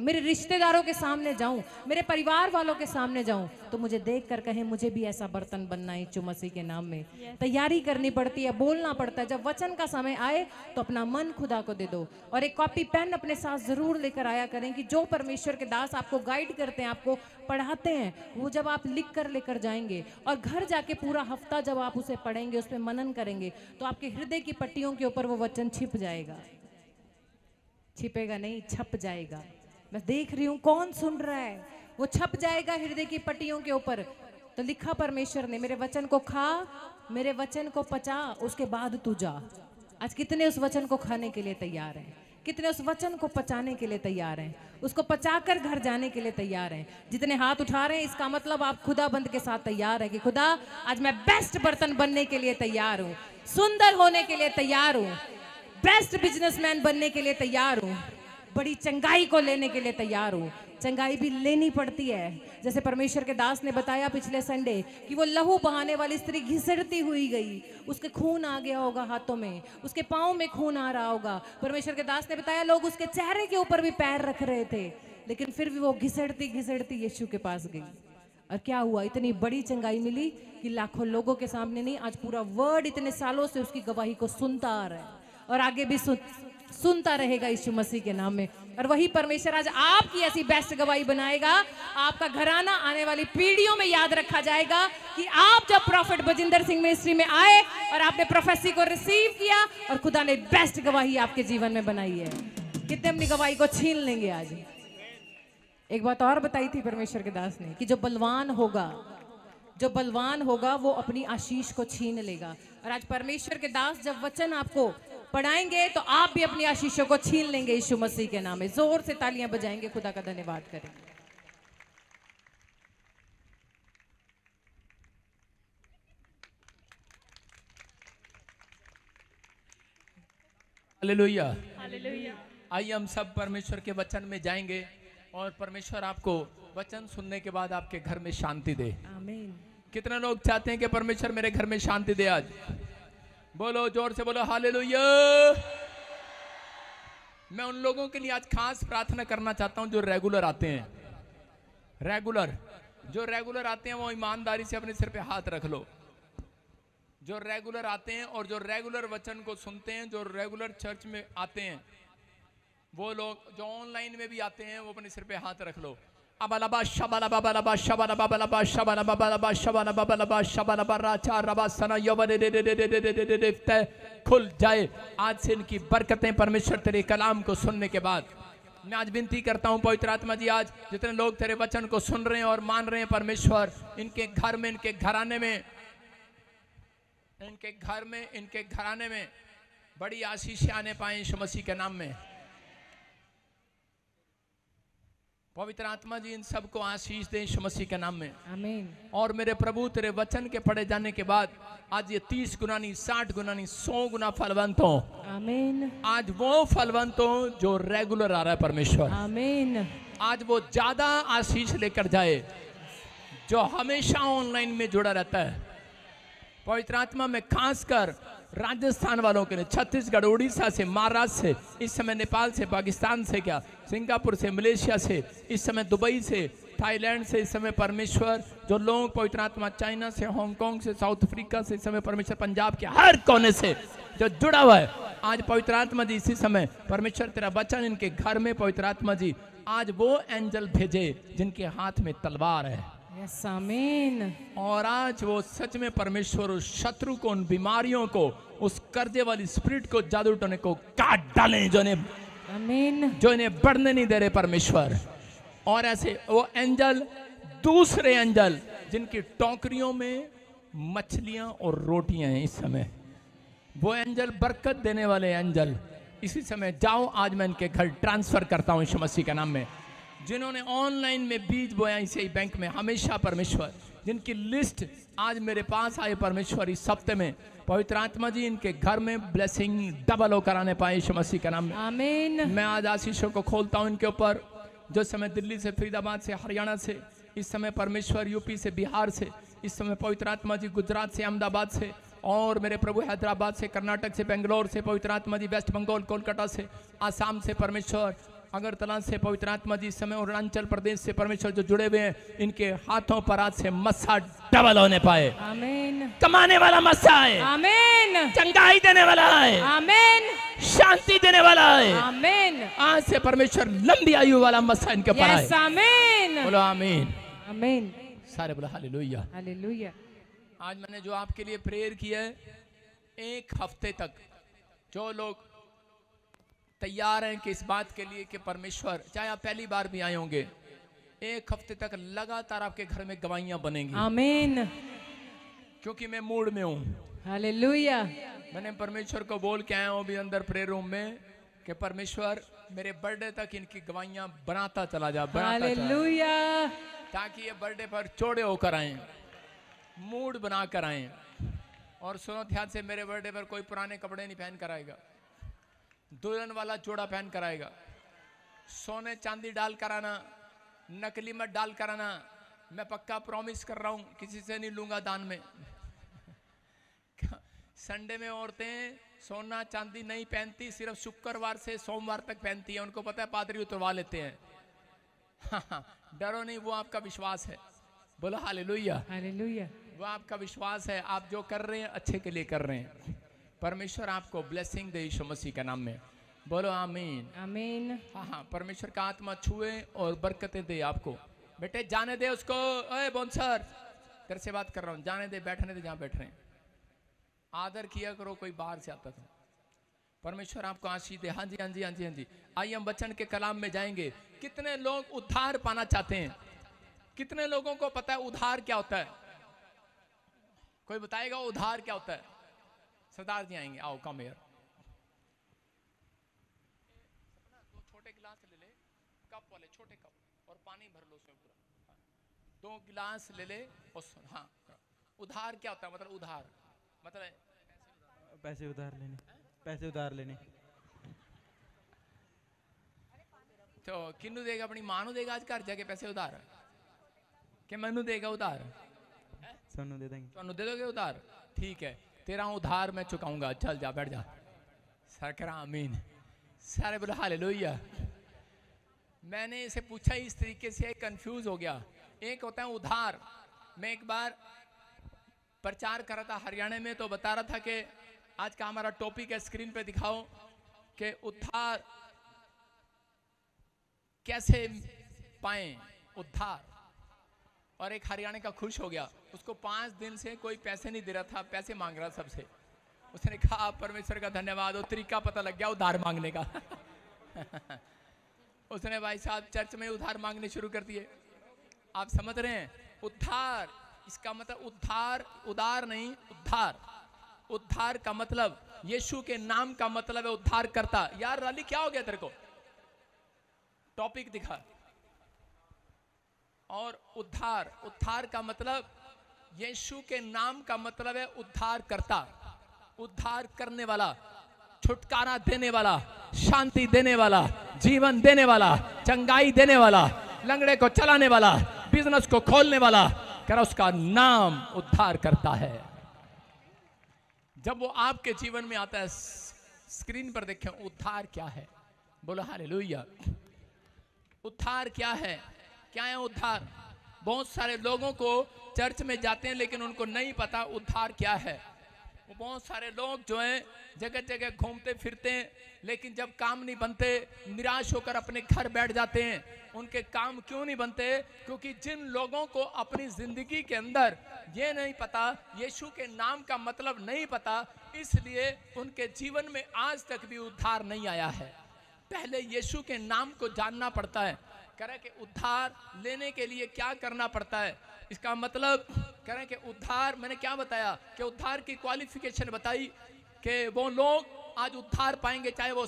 मेरे रिश्तेदारों के सामने जाऊं, मेरे परिवार वालों के सामने जाऊं तो मुझे देख कर कहें मुझे भी ऐसा बर्तन बनना है यीशु मसीह के नाम में। तैयारी करनी पड़ती है, बोलना पड़ता है। जब वचन का समय आए तो अपना मन खुदा को दे दो और एक कॉपी पेन अपने साथ जरूर लेकर आया करें कि जो परमेश्वर के दास आपको गाइड करते हैं, आपको पढ़ाते हैं, वो जब आप लिख कर लेकर जाएंगे और घर जाके पूरा हफ्ता जब आप उसे पढ़ेंगे, उस पर मनन करेंगे तो आपके हृदय की पट्टियों के ऊपर वो वचन छिप जाएगा। छिपेगा नहीं, छप जाएगा। मैं देख रही हूं कौन सुन रहा है, वो छप जाएगा हृदय की पट्टियों के ऊपर। तो लिखा परमेश्वर ने, मेरे वचन को खा, मेरे वचन को पचा, उसके बाद तू जा। आज कितने उस वचन को खाने के लिए तैयार हैं? कितने उस वचन को पचाने के लिए तैयार हैं? उसको पचाकर घर जाने के लिए तैयार हैं? जितने हाथ उठा रहे हैं इसका मतलब आप खुदाबंद के साथ तैयार है कि खुदा आज मैं बेस्ट बर्तन बनने के लिए तैयार हूँ, सुंदर होने के लिए तैयार हूँ, बेस्ट बिजनेसमैन बनने के लिए तैयार हूँ, बड़ी चंगाई को लेने के लिए तैयार हूँ। चंगाई भी लेनी पड़ती है, जैसे परमेश्वर के दास ने बताया पिछले संडे कि वो लहू बहाने वाली स्त्री घिसड़ती हुई गई, उसके खून आ गया होगा हाथों में, उसके पाँव में खून आ रहा होगा। परमेश्वर के दास ने बताया लोग उसके चेहरे के ऊपर भी पैर रख रहे थे, लेकिन फिर भी वो घिसड़ती घिसड़ती यीशु के पास गई। और क्या हुआ? इतनी बड़ी चंगाई मिली कि लाखों लोगों के सामने नहीं, आज पूरा वर्ल्ड इतने सालों से उसकी गवाही को सुनता आ रहा है और आगे भी सुनता रहेगा यीशु मसीह के नाम में। और वही परमेश्वर आज आपकी ऐसी बेस्ट गवाही बनाएगा, आपका घराना आने वाली पीढ़ियों में याद रखा जाएगा कि आप जब प्रॉफिट बजिंदर सिंह मिनिस्ट्री में आए और आपने प्रोफेसी को रिसीव किया और खुदा ने बेस्ट गवाही आपके जीवन में बनाई है। कितने अपनी गवाही को छीन लेंगे आज? एक बात और बताई थी परमेश्वर के दास ने कि जो बलवान होगा वो अपनी आशीष को छीन लेगा। और आज परमेश्वर के दास जब वचन आपको पढ़ाएंगे तो आप भी अपनी आशीषों को छीन लेंगे यीशु मसीह के नाम में। जोर से तालियां बजाएंगे, खुदा का धन्यवाद करेंगे। हालेलुया, आइए हम सब परमेश्वर के वचन में जाएंगे और परमेश्वर आपको वचन सुनने के बाद आपके घर में शांति दे। आमीन। कितने लोग चाहते हैं कि परमेश्वर मेरे घर में शांति दे? आज बोलो, जोर से बोलो हालेलुया। मैं उन लोगों के लिए आज खास प्रार्थना करना चाहता हूं जो रेगुलर आते हैं। जो रेगुलर आते हैं वो ईमानदारी से अपने सिर पे हाथ रख लो। जो रेगुलर आते हैं और जो रेगुलर वचन को सुनते हैं, जो रेगुलर चर्च में आते हैं, वो लोग जो ऑनलाइन में भी आते हैं, वो अपने सिर पे हाथ रख लो। खुल जाए आज से इनकी बरकतें परमेश्वर तेरे कलाम को सुनने के बाद। मैं आज विनती करता हूं पवित्र आत्मा जी, आज जितने लोग तेरे वचन को सुन रहे हैं और मान रहे हैं परमेश्वर, इनके घर में, इनके घराने में, इनके घराने में बड़ी आशीष आने पाए यीशु मसीह के नाम में। पवित्र आत्मा जी इन सबको आशीष दे यीशु मसीह के नाम में। आमीन। और मेरे प्रभु तेरे वचन के पढ़े जाने के बाद आज ये 30 गुना नहीं, 60 गुना नहीं, 100 गुना फलवंत हो। आमीन। आज वो फलवंत हो जो रेगुलर आ रहा है परमेश्वर। आमीन। आज वो ज्यादा आशीष लेकर जाए जो हमेशा ऑनलाइन में जुड़ा रहता है। पवित्र आत्मा में खासकर राजस्थान वालों के लिए, छत्तीसगढ़, उड़ीसा से, महाराष्ट्र से, इस समय नेपाल से, पाकिस्तान से, क्या सिंगापुर से, मलेशिया से, इस समय दुबई से, थाईलैंड से, इस समय परमेश्वर जो लोग पवित्र आत्मा, चाइना से, हांगकांग से, साउथ अफ्रीका से, इस समय परमेश्वर पंजाब के हर कोने से जो जुड़ा हुआ है, आज पवित्र आत्मा जी इसी समय परमेश्वर तेरा वचन इनके घर में, पवित्र आत्मा जी आज वो एंजल भेजे जिनके हाथ में तलवार है। यस आमीन। और आज वो सच में परमेश्वर उस शत्रु को, उन बीमारियों को, उस कर्जे वाली स्पिरिट को, जादू टोने को काट डालें जो इन्हें बढ़ने नहीं दे रहे परमेश्वर। और ऐसे वो एंजल, दूसरे एंजल जिनकी टोकरियों में मछलियां और रोटियां हैं इस समय, वो एंजल, बरकत देने वाले एंजल इसी समय जाओ, आज मैं इनके घर ट्रांसफर करता हूं यीशु मसीह के नाम में। जिन्होंने ऑनलाइन में बीज बोया इसे ही बैंक में, हमेशा परमेश्वर जिनकी लिस्ट आज मेरे पास आए परमेश्वर, इस हफ्ते में पवित्र आत्मा जी इनके घर में ब्लेसिंग डबल होकर आने पाए यीशु मसीह के नाम में। आमीन। मैं आज आशीषों को खोलता हूं इनके ऊपर, जो समय दिल्ली से, फरीदाबाद से, हरियाणा से, इस समय परमेश्वर यूपी से, बिहार से, इस समय पवित्र आत्मा जी गुजरात से, अहमदाबाद से, और मेरे प्रभु हैदराबाद से, कर्नाटक से, बेंगलोर से, पवित्र आत्मा जी वेस्ट बंगाल, कोलकाता से, आसाम से परमेश्वर, अगरतला से पवित्र आत्मा जी, इस समय अरुणाचल प्रदेश से परमेश्वर जो जुड़े हुए हैं, इनके हाथों पर आज से मस्सा डबल होने पाए। आमीन। कमाने वाला मस्सा है। आमीन। चंगाई देने वाला है। आमीन। शांति देने वाला है। आमीन। आज से परमेश्वर लंबी आयु वाला मस्सा इनके ऊपर आए। यस आमीन। बोलो आमीन। आमीन। सारे बोलो हालेलुया। हालेलुया। आज मैंने जो आपके लिए प्रेयर किया है, एक हफ्ते तक जो लोग तैयार हैं कि इस बात के लिए कि परमेश्वर, चाहे आप पहली बार भी आए होंगे, एक हफ्ते तक लगातार आपके घर में गवाहियां बनेंगी। आमीन। क्योंकि मैं मूड में हूँ। हालेलुया। मैंने परमेश्वर को बोल के आया हूँ अभी अंदर प्रेयर रूम में कि परमेश्वर मेरे बर्थडे तक इनकी गवाहियां बनाता चला जा, हालेलुया, ताकि ये बर्थडे पर चौड़े होकर आए, मूड बना कर आए। और सुनो ध्यान से, मेरे बर्थडे पर कोई पुराने कपड़े नहीं पहन कर आएगा, दुल्हन वाला जोड़ा पहन कर आएगा। सोने चांदी डाल कर आना, नकली मत डाल कर आना। मैं पक्का प्रॉमिस कर रहा हूं, किसी से नहीं लूंगा दान में। संडे में औरतें सोना चांदी नहीं पहनती, सिर्फ शुक्रवार से सोमवार तक पहनती है। उनको पता है पादरी उतरवा लेते हैं। डरो नहीं, वो आपका विश्वास है। बोलो हालेलुया। हालेलुया। वो आपका विश्वास है। आप जो कर रहे हैं अच्छे के लिए कर रहे हैं। परमेश्वर आपको ब्लेसिंग दे यीशु मसीह के नाम में। बोलो आमीन। आमीन। हाँ, परमेश्वर का आत्मा छुए और बरकतें दे आपको। बेटे जाने दे उसको। ओए बोनसर, तेरे से बात कर रहा हूँ, जाने दे, बैठने दे जहाँ बैठ रहे हैं। आदर किया करो, कोई बाहर से आता था। परमेश्वर आपको आशीष दे। हाँ जी, हाँ जी, हाँ जी, हाँ जी। आइए हम वचन के कलाम में जाएंगे। कितने लोग उद्धार पाना चाहते हैं? कितने लोगों को पता है उद्धार क्या होता है? कोई बताएगा उद्धार क्या होता है? सरदार जी आएंगे, आओ कम हियर। दो छोटे गिलास ले ले, कप वाले छोटे कप, और पानी भर लो उसमें पूरा। 2 गिलास ले ले। हाँ, उधार क्या होता है? मतलब उधार मतलब पैसे उधार लेने। पैसे उधार लेने। तो किन्नू देगा? अपनी मां नू देगा आज घर जाके पैसे उधार? कि मैनू देगा उधार? सोनू दे देंगे। सोनू दे दोगे उधार? ठीक है, तेरा उधार मैं चुकाऊंगा। चल जा, बैठ जा। सरकार आमीन। सारे बोलो हालेलुया। मैंने इसे पूछा इस तरीके से, कंफ्यूज हो गया। एक होता है उधार। मैं एक बार प्रचार कर रहा था हरियाणा में, तो बता रहा था कि आज का हमारा टॉपिक है, स्क्रीन पे दिखाओ, कि उद्धार कैसे पाएं, उद्धार। और एक हरियाणा का खुश हो गया, उसको 5 दिन से कोई पैसे नहीं दे रहा था, पैसे मांग रहा सबसे। उसने कहा परमेश्वर का धन्यवाद, वो तरीका पता लग गया उधार मांगने का। उसने भाई साहब चर्च में उधार मांगने शुरू कर दिए। आप समझ रहे हैं? उद्धार, इसका मतलब उद्धार, उदार नहीं, उद्धार। उद्धार का मतलब, यीशु के नाम का मतलब है उद्धार करता। यार राली क्या हो गया तेरे को? टॉपिक दिखा। और उद्धार, उद्धार का मतलब, यीशु के नाम का मतलब है उद्धार करता, उद्धार करने वाला। छुटकारा देने वाला, शांति देने वाला, जीवन देने वाला, चंगाई देने वाला, लंगड़े को चलाने वाला, बिजनेस को खोलने वाला, कह रहा उसका नाम उद्धार करता है। जब वो आपके जीवन में आता है, स्क्रीन पर देखें उद्धार क्या है, बोलो हालेलुया। उद्धार क्या है? क्या है उद्धार? बहुत सारे लोगों को चर्च में जाते हैं लेकिन उनको नहीं पता उद्धार क्या है। वो बहुत सारे लोग जो हैं जगह जगह घूमते फिरते हैं, लेकिन जब काम नहीं बनते निराश होकर अपने घर बैठ जाते हैं। उनके काम क्यों नहीं बनते? क्योंकि जिन लोगों को अपनी जिंदगी के अंदर ये नहीं पता, यीशु के नाम का मतलब नहीं पता, इसलिए उनके जीवन में आज तक भी उद्धार नहीं आया है। पहले यीशु के नाम को जानना पड़ता है। कह रहे कि उद्धार लेने के लिए क्या करना पड़ता है? इसका मतलब कह रहे कि उद्धार, मैंने क्या बताया कि उद्धार की क्वालिफिकेशन बताई कि वो लोग आज उद्धार पाएंगे, चाहे वो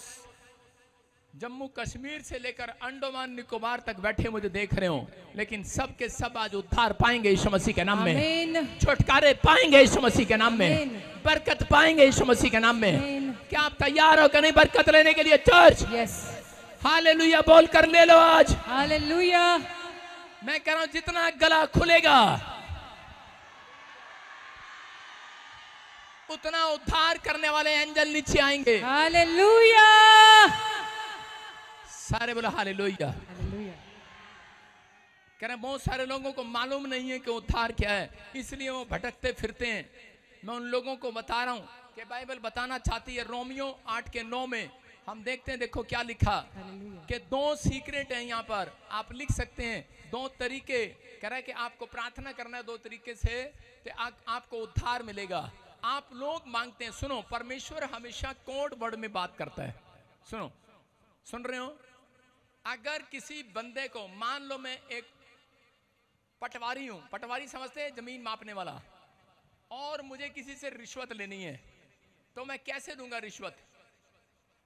जम्मू कश्मीर से लेकर अंडमान निकोबार तक बैठे मुझे देख रहे हो, लेकिन सब के सब आज उद्धार पाएंगे यीशु मसीह के नाम में, छुटकारे पाएंगे यीशु मसीह के नाम में, बरकत पाएंगे यीशु मसीह के नाम में। क्या आप तैयार हो कि नहीं बरकत लेने के लिए चर्च? यस। हालेलुया बोल कर ले लो आज। हालेलुया। मैं कह रहा हूं जितना गला खुलेगा उतना उद्धार करने वाले एंजल नीचे आएंगे। हालेलुया। सारे बोला हालेलुया। कह रहे बहुत सारे लोगों को मालूम नहीं है कि उद्धार क्या है, इसलिए वो भटकते फिरते हैं। मैं उन लोगों को बता रहा हूं कि बाइबल बताना चाहती है। रोमियो 8:9 में हम देखते हैं, देखो क्या लिखा कि 2 सीक्रेट है यहाँ पर, आप लिख सकते हैं 2 तरीके। कह रहा है कि आपको प्रार्थना करना है 2 तरीके से, तो आपको उद्धार मिलेगा। आप लोग मांगते हैं, सुनो, परमेश्वर हमेशा कोड वर्ड में बात करता है। सुनो, सुन रहे हो? अगर किसी बंदे को, मान लो मैं एक पटवारी हूं, पटवारी समझते हैं जमीन मापने वाला, और मुझे किसी से रिश्वत लेनी है, तो मैं कैसे दूंगा रिश्वत?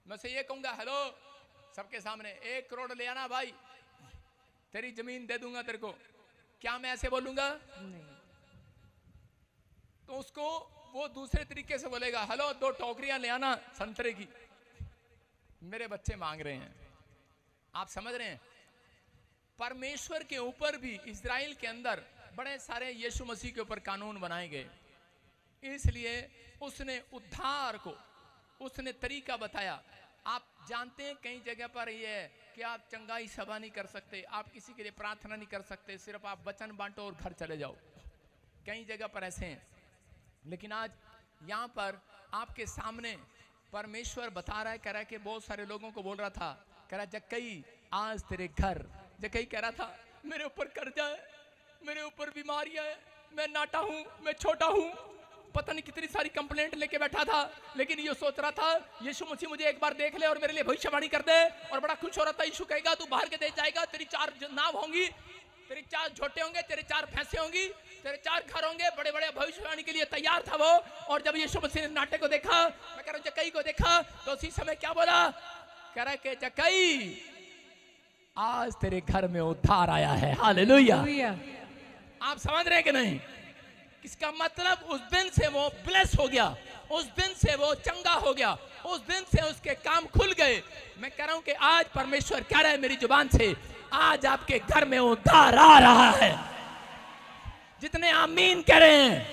मैं से ये कहूंगा, हेलो सबके सामने 1 करोड़ ले आना भाई, तेरी जमीन दे दूंगा तेरे को। क्या मैं ऐसे बोलूंगा? नहीं। तो उसको वो दूसरे तरीके से बोलेगा, हेलो 2 टोकरियां ले आना संतरे की, मेरे बच्चे मांग रहे हैं। आप समझ रहे हैं? परमेश्वर के ऊपर भी इजराइल के अंदर बड़े सारे यीशु मसीह के ऊपर कानून बनाए गए, इसलिए उसने उद्धार को, उसने तरीका बताया। आप जानते हैं कई जगह पर ये है कि आप चंगाई सभा नहीं कर सकते, आप किसी के लिए प्रार्थना नहीं कर सकते, सिर्फ आप वचन बांटो और घर चले जाओ। कई जगह पर ऐसे हैं, लेकिन आज यहाँ पर आपके सामने परमेश्वर बता रहा है, कह रहा है कि बहुत सारे लोगों को बोल रहा था, कह रहा जक्कई आज तेरे घर, जक्कई कह रहा था मेरे ऊपर कर्जा है, मेरे ऊपर बीमारियां है, मैं नाटा हूँ, मैं छोटा हूँ, पता नहीं कितनी सारी कंप्लेंट लेके बैठा था, लेकिन ये सोच रहा था यीशु मसीह मुझे एक बार देख ले और मेरे लिए भविष्यवाणी कर दे, और बड़ा खुश हो रहा था। यीशु कहेगा तू बाहर के देश जाएगा, तेरी 4 नाव होंगी, तेरी 4 झोटे होंगे, तेरे 4 भैंसे होंगी, तेरे 4 घर होंगे, बड़े बड़े भविष्यवाणी के लिए तैयार था वो। और जब यीशु मसीह ने नाटे को देखा, मैं कह रहा हूं जक्कई को देखा, तो उसी समय क्या बोला? कह रहा है कि जक्कई आज तेरे घर में उद्धार आया है। हालेलुया। आप समझ रहे हैं कि नहीं? इसका मतलब उस दिन से वो ब्लेस हो गया, उस दिन से वो चंगा हो गया, उस दिन से उसके काम खुल गए। मैं कह रहा हूं कि आज परमेश्वर कह रहा है मेरी जुबान से, आज आपके घर में उद्धार आ रहा है। जितने आमीन कह रहे हैं,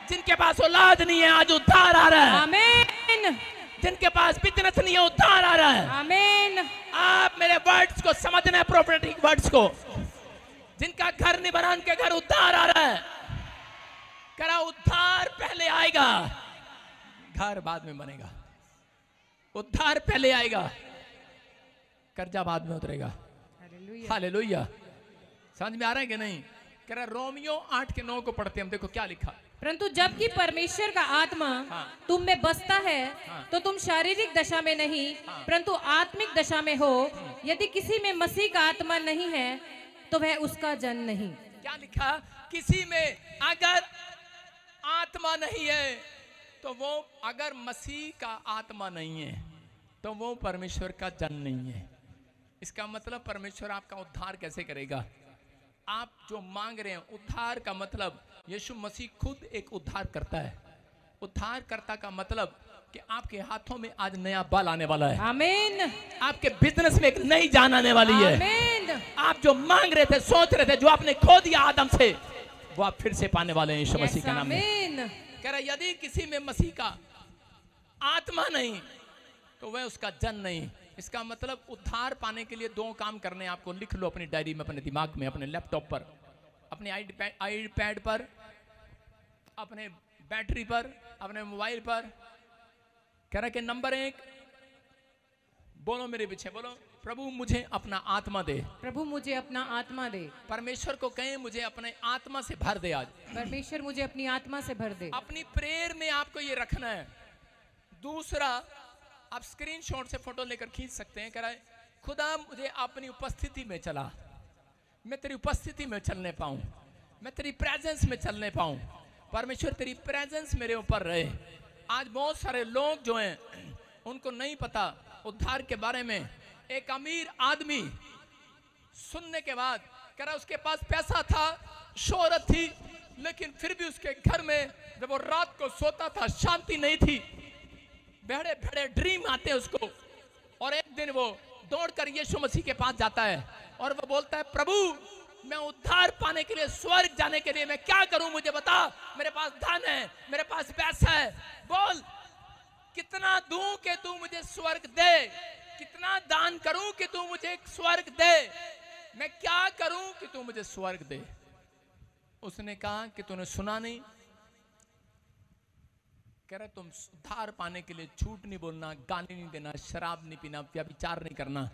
जिनके पास औलाद नहीं है आज उद्धार आ रहा है। आमीन। जिनके पास बिजनेस नहीं है उद्धार आ रहा है। आमीन। आप मेरे वर्ड्स को समझना है, प्रोफेटिक वर्ड्स को। जिनका घर नहीं बना उनके घर उद्धार आ रहा है। करा उद्धार पहले आएगा, घर बाद में बनेगा। उद्धार पहले आएगा, कर्जा बाद में उतरेगा। हालेलुया। समझ में आ रहा है कि नहीं? कह रहा रोमियो 8:9 को पढ़ते हम, देखो क्या लिखा। परंतु जबकि परमेश्वर का आत्मा तुम में बसता है, तो तुम शारीरिक दशा में नहीं परंतु आत्मिक दशा में हो। यदि किसी में मसीह का आत्मा नहीं है तो वह उसका जन नहीं। क्या लिखा? किसी में अगर आत्मा नहीं है तो वो, अगर मसीह का आत्मा नहीं है तो वो परमेश्वर का जन नहीं है। इसका मतलब परमेश्वर आपका उद्धार कैसे करेगा? आप जो मांग रहे हैं उद्धार का मतलब, यीशु मसीह खुद एक उद्धार करता है। उद्धारकर्ता का मतलब कि आपके हाथों में आज नया बल आने वाला है। आमीन। आपके बिजनेस में एक नई जान आने वाली है। आमीन। आप जो मांग रहे थे, सोच रहे थे, जो आपने खो दिया आदम से, वो आप फिर से पाने वाले हैं यीशु मसीह के नाम में। कह रहा यदि किसी में मसीह का आत्मा नहीं तो वह उसका जन नहीं। इसका मतलब उद्धार पाने के लिए 2 काम करने, आपको लिख लो अपनी डायरी में, अपने दिमाग में, अपने लैपटॉप पर, अपने आईपैड पर, अपने बैटरी पर, अपने मोबाइल पर। कह रहा कि नंबर 1, बोलो मेरे पीछे, बोलो, प्रभु मुझे अपना आत्मा दे। प्रभु मुझे अपना आत्मा दे। परमेश्वर को कहें मुझे अपने आत्मा से भर दे आज। परमेश्वर मुझे अपनी आत्मा से भर दे। अपनी प्रेयर में आपको ये रखना है। दूसरा, आप स्क्रीनशॉट से फोटो लेकर खींच सकते हैं। कह रहा है खुदा मुझे अपनी उपस्थिति में चला, मैं तेरी उपस्थिति में चलने पाऊं, मैं तेरी प्रेजेंस में चलने पाऊं। परमेश्वर तेरी प्रेजेंस मेरे ऊपर रहे। आज बहुत सारे लोग जो हैं उनको नहीं पता उद्धार के बारे में। एक अमीर आदमी सुनने के बाद कह रहा उसके पास पैसा था, शोहरत थी, लेकिन फिर भी उसके घर में जब वो रात को सोता था शांति नहीं थी। बड़े बड़े ड्रीम आते हैं उसको। और एक दिन वो दौड़कर यीशु मसीह के पास जाता है और वो बोलता है प्रभु मैं उद्धार पाने के लिए, स्वर्ग जाने के लिए मैं क्या करूं, मुझे बता। मेरे पास धन है, मेरे पास पैसा है, बोल कितना दूं कि तू मुझे स्वर्ग दे, कितना दान करूं कि तू मुझे स्वर्ग दे, मैं क्या करूं कि तू मुझे स्वर्ग दे। उसने कहा कि तूने सुना नहीं। कह रहा तुम उद्धार पाने के लिए झूठ नहीं बोलना, गाली नहीं देना, शराब नहीं पीना, व्यभिचार नहीं करना,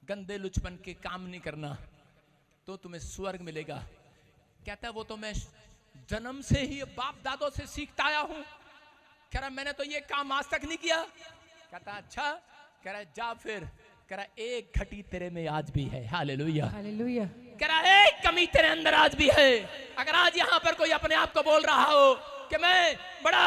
गंदे लुचपन के काम नहीं करना, तो तुम्हें स्वर्ग मिलेगा। कहता है वो तो मैं जन्म से ही बाप दादों से सीखता आया हूं। कह रहा मैंने तो ये काम आज तक नहीं किया। कहता अच्छा। कह रहा जा फिर। कह रहा एक घटी तेरे में आज भी है। Hallelujah, hallelujah. कह रहा एक कमी तेरे अंदर आज भी है। अगर आज यहाँ पर कोई अपने आप को बोल रहा हो कि मैं बड़ा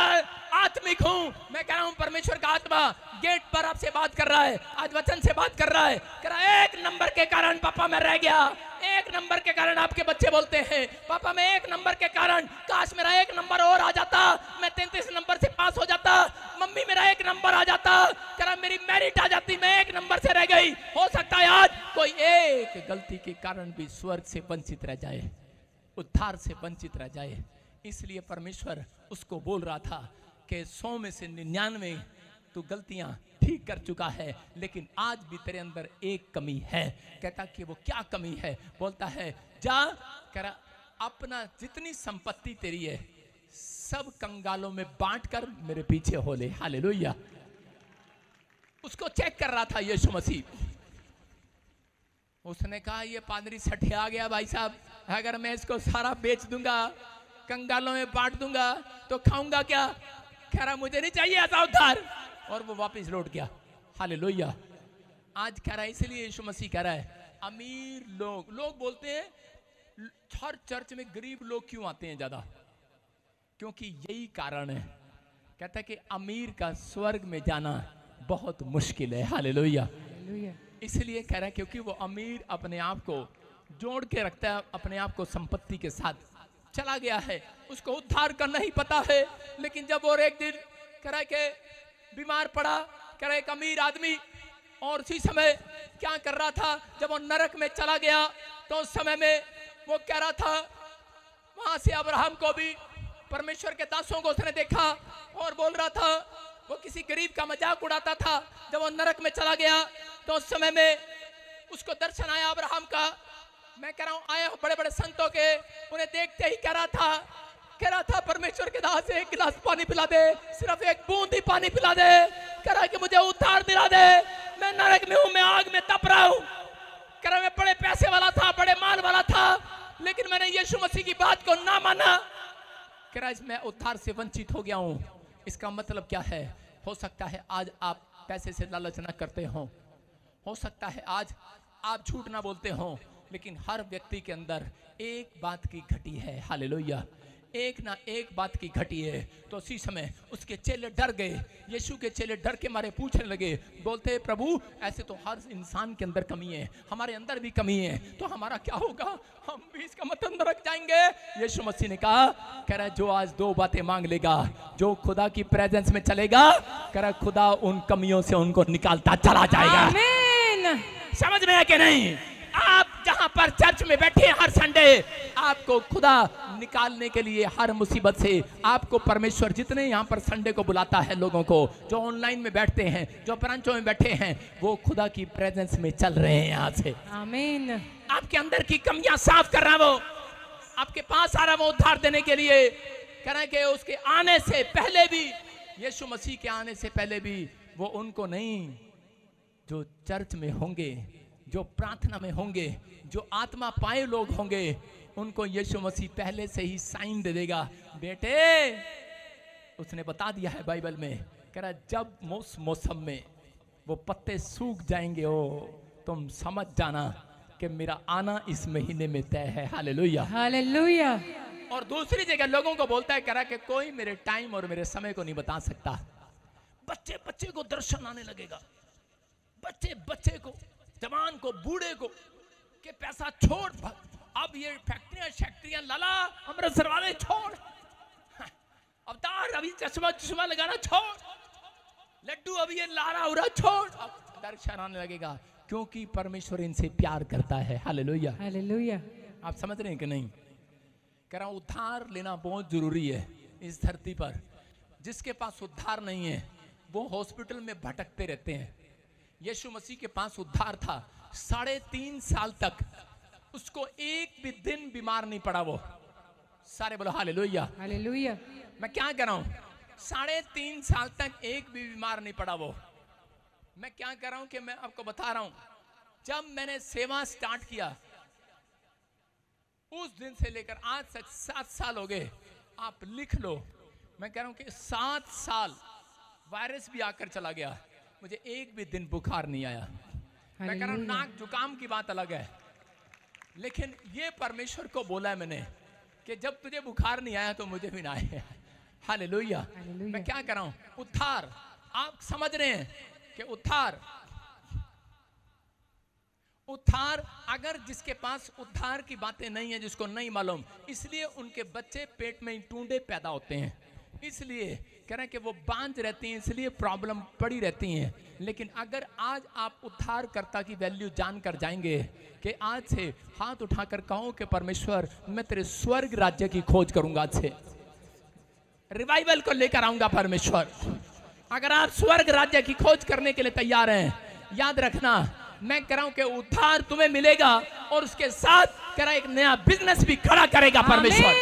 आत्मिक हूं, मैं कह रहा हूं परमेश्वर का आत्मा गेट पर आपसे बात कर रहा है, आज वचन से बात कर रहा है। कह रहा एक नंबर के कारण पापा मैं रह गया, एक नंबर के कारण आपके बच्चे बोलते हैं पापा मैं एक नंबर के कारण, काश मेरा एक नंबर और आ जाता, मैं 33 नंबर से पास हो जाता, मम्मी मेरा एक नंबर आ जाता, कह रहा मेरी मेरिट आ जाती, मैं एक नंबर से रह गई। हो सकता है आज कोई एक गलती के कारण भी स्वर्ग से वंचित रह जाए, उद्धार से वंचित रह जाए। इसलिए परमेश्वर उसको बोल रहा था कि 100 में से 99 तू गलतियां ठीक कर चुका है, लेकिन आज भी तेरे अंदर एक कमी है। कहता कि वो क्या कमी है? बोलता है जा, कह रहा अपना जितनी संपत्ति तेरी है सब कंगालों में बांटकर मेरे पीछे हो ले। हालेलुया। उसको चेक कर रहा था यीशु मसीह। उसने कहा ये पादरी सठिया गया भाई साहब, अगर मैं इसको सारा बेच दूंगा, कंगालों में बांट दूंगा तो खाऊंगा क्या? कह रहा मुझे नहीं चाहिए ऐसा उद्धार, और वो वापस लौट गया। हालेलुया। आज कह रहा है, इसलिए यीशु मसीह कह रहा है अमीर लोग बोलते हैं हर चर्च में गरीब लोग क्यों आते हैं ज्यादा? क्योंकि यही कारण है। कहता है कि अमीर का स्वर्ग में जाना बहुत मुश्किल है। हालेलुया। इसलिए कह रहा है क्योंकि वो अमीर अपने आप को जोड़ के रखता है, अपने आप को संपत्ति के साथ चला गया है, उसको उद्धार करना ही पता है। लेकिन जब और एक दिन कह रहा है कि बीमार पड़ा, कह रहा है एक अमीर आदमी, और उसी समय क्या कर रहा था, जब वो नरक में चला गया तो उस समय में वो कह रहा था, वहां से अब्राहम को भी परमेश्वर के दासों को उसने देखा और बोल रहा था, वो किसी गरीब का मजाक उड़ाता था। जब वो नरक में चला गया तो उस समय में उसको दर्शन आया अब्राहम का। मैं कह रहा हूं आए बड़े बड़े संतों के, उन्हें देखते ही कह रहा था परमेश्वर के दास एक गिलास पानी पिला दे, सिर्फ एक बूंद ही पानी पिला दे। कह रहा है कि मुझे उद्धार दिला दे, मैं नरक में हूं, मैं आग में तप रहा हूं। कह रहा मैं बड़े पैसे वाला था, बड़े माल वाला था, लेकिन मैंने यीशु मसीह की बात को ना माना। कह रहा मैं उद्धार से वंचित हो गया हूं। इसका मतलब क्या है? हो सकता है आज आप पैसे से लालच ना करते हो सकता है आज आप झूठ ना बोलते हो, लेकिन हर व्यक्ति के अंदर एक बात की घटी है। हालेलुया। एक ना एक बात की घटी है। तो उसी समय उसके चेले डर गए, यीशु के चेले डर के मारे पूछने लगे, बोलते प्रभु ऐसे तो हर इंसान के अंदर कमी है, हमारे अंदर भी कमी है, तो हमारा क्या होगा, हम भी इसका मतलब नरक जाएंगे। यीशु मसीह ने कहा, कह रहा जो आज दो बातें मांग लेगा, जो खुदा की प्रेजेंस में चलेगा, कह रहा खुदा उन कमियों से उनको निकालता चला जाएगा। आमीन। समझ में है कि नहीं? आप जहां पर चर्च में बैठे हैं हर संडे, आपको खुदा निकालने के लिए हर मुसीबत से, आपको परमेश्वर जितने यहाँ पर संडे को बुलाता है लोगों को, जो ऑनलाइन में बैठते हैं, जो ब्रांचों में बैठे हैं, वो खुदा की प्रेजेंस में चल रहे हैं यहाँ से। आमीन। आपके अंदर की कमियां साफ कर रहा है, वो आपके पास आ रहा है, वो उद्धार देने के लिए। कह रहे हैं कि उसके आने से पहले भी, यीशु मसीह के आने से पहले भी, वो उनको नहीं जो चर्च में होंगे, जो प्रार्थना में होंगे, जो आत्मा पाए लोग होंगे, उनको यीशु मसीह पहले से ही साइन दे देगा। बेटे, उसने बता दिया है बाइबल में, कह रहा जब मौसम में वो पत्ते सूख जाएंगे, हो तुम समझ जाना कि मेरा आना इस महीने में तय है। Hallelujah, hallelujah. और दूसरी जगह लोगों को बोलता है, कह रहा कि कोई मेरे टाइम और मेरे समय को नहीं बता सकता। बच्चे बच्चे को दर्शन आने लगेगा, बच्चे बच्चे को, जवान को, बूढ़े को, के पैसा छोड़, अब ये फैक्ट्रियां लाला अमृतसर वाले छोड़, अवतार अभी चश्मा लगाना छोड़, लड्डू अभी ये लारा उरा छोड़, अब दर्शन आने लगेगा, क्योंकि परमेश्वर इनसे प्यार करता है। Hallelujah, hallelujah. आप समझ रहे हैं कि नहीं? कह रहा हूं उद्धार लेना बहुत जरूरी है इस धरती पर। जिसके पास उद्धार नहीं है वो हॉस्पिटल में भटकते रहते हैं। यीशु मसीह के पास उद्धार था, 3.5 साल तक उसको एक भी दिन बीमार नहीं पड़ा। वो सारे बोलो हालेलुया, हालेलुया। मैं क्या कह रहा हूं, 3.5 साल तक एक भी बीमार नहीं पड़ा वो। मैं क्या कर रहा हूं कि मैं आपको बता रहा हूं, जब मैंने सेवा स्टार्ट किया उस दिन से लेकर आज तक 7 साल हो गए। आप लिख लो, मैं कह रहा हूं कि 7 साल वायरस भी आकर चला गया, मुझे एक भी दिन बुखार नहीं आया। मैं कह रहा हूं नाक जुकाम की बात अलग है, लेकिन ये परमेश्वर को बोला है मैंने कि जब तुझे बुखार नहीं आया तो मुझे भी ना आए। हालेलुया। मैं क्या कर रहा हूं, उद्धार, आप समझ रहे हैं कि उद्धार अगर जिसके पास उद्धार की बातें नहीं है, जिसको नहीं मालूम, इसलिए उनके बच्चे पेट में टूंडे पैदा होते हैं, इसलिए कह रहे हैं कि वो बांझ रहती हैं, इसलिए प्रॉब्लम पड़ी रहती हैं। लेकिन अगर आज आप उद्धारकर्ता की वैल्यू जानकर जाएंगे कि आज से हाथ उठाकर कहो कि परमेश्वर मैं तेरे स्वर्ग राज्य की खोज करूंगा, आज से रिवाइवल को लेकर आऊंगा परमेश्वर। अगर आप स्वर्ग राज्य की खोज करने के लिए तैयार हैं, याद रखना मैं कह रहा हूं कि उद्धार तुम्हें मिलेगा और उसके साथ कह रहा एक नया बिजनेस भी खड़ा करेगा परमेश्वर,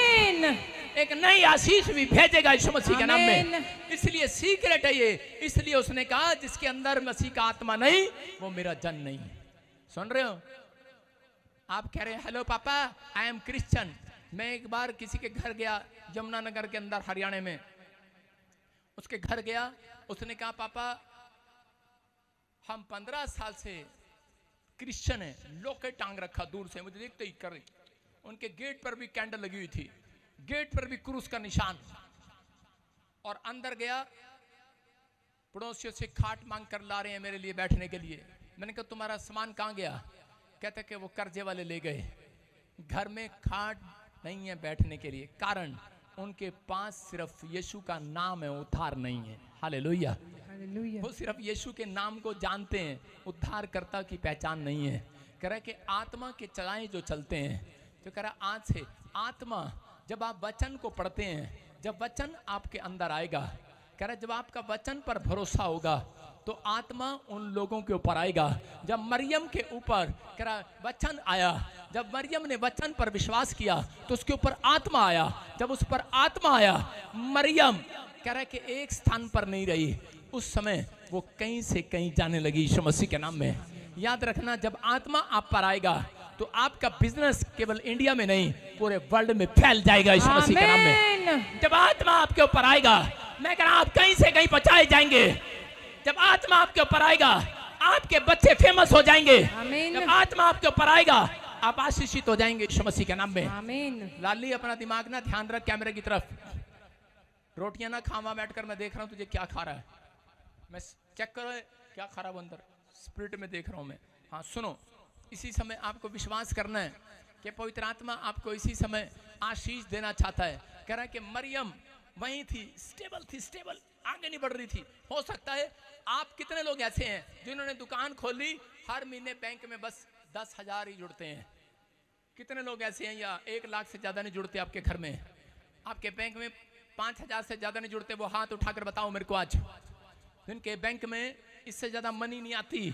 एक नई आशीष भी भेजेगा यीशु मसीह के नाम में। इसलिए सीक्रेट है ये, इसलिए उसने कहा जिसके अंदर मसीह का आत्मा नहीं वो मेरा जन नहीं। सुन रहे हो? आप कह रहे हैं हेलो पापा आई एम क्रिश्चियन। मैं एक बार किसी के घर गया यमुनानगर के अंदर हरियाणा में, उसके घर गया, उसने कहा पापा हम 15 साल से क्रिश्चियन है। लोके टांग रखा दूर से, मुझे देखते ही कर रही। उनके गेट पर भी कैंडल लगी हुई थी, गेट पर भी क्रूस का निशान। और अंदर गया, पड़ोसियों से खाट मांग कर ला रहे हैं मेरे लिए बैठने के लिए। मैंने कहा तुम्हारा सामान कहाँ गया? कहते कि वो कर्जे वाले ले गए। घर में खाट नहीं है बैठने के लिए, कारण उनके पास सिर्फ यीशु का नाम है, उद्धार नहीं है। हालेलुया। वो सिर्फ यीशु के नाम को जानते हैं, उद्धारकर्ता की पहचान नहीं है। कह रहा है कि आत्मा के चलाएं जो चलते हैं, तो कह रहा आज से आत्मा, जब आप वचन को पढ़ते हैं, जब वचन आपके अंदर आएगा, कह रहा जब आपका वचन पर भरोसा होगा तो आत्मा उन लोगों के ऊपर आएगा। जब मरियम के ऊपर कह रहा वचन आया, जब मरियम ने वचन पर विश्वास किया तो उसके ऊपर आत्मा आया। जब उस पर आत्मा आया, मरियम कह रहा है कि एक स्थान पर नहीं रही, उस समय वो कहीं से कहीं जाने लगी यीशु मसीह के नाम में। याद रखना, जब आत्मा आप पर आएगा तो आपका बिजनेस केवल इंडिया में नहीं पूरे वर्ल्ड में फैल जाएगा यीशु मसीह के नाम में। जब आत्मा आपके ऊपर आएगा, मैं कह रहा आप कहीं से कहीं पहुंचाए जाएंगे। जब आत्मा आपके ऊपर आएगा आपके बच्चे फेमस हो जाएंगे। जब आत्मा आपके ऊपर आएगा आप आशीषित हो जाएंगे यीशु मसीह के नाम में। आमीन। लाली अपना दिमाग ना ध्यान रख कैमरे की तरफ। रोटियां ना खावा बैठकर, मैं देख रहा हूँ तुझे क्या खा रहा है, मैं चेक करो क्या खा रहा है अंदर, स्पिरिट में देख रहा हूँ मैं। हाँ सुनो, इसी समय आपको विश्वास करना है कि पवित्र आत्मा आपको इसी समय आशीष देना चाहता है। कह रहा है कि मरियम वहीं थी, स्टेबल, आगे नहीं बढ़ रही थी। हो सकता है आप कितने लोग ऐसे हैं जिन्होंने दुकान खोली, हर महीने बैंक में बस 10,000 ही जुड़ते हैं। कितने लोग ऐसे हैं या 1 लाख से ज्यादा नहीं जुड़ते आपके घर में, आपके बैंक में 5,000 से ज्यादा नहीं जुड़ते? वो हाथ उठाकर बताओ मेरे को आज, जिनके बैंक में इससे ज्यादा मनी नहीं आती,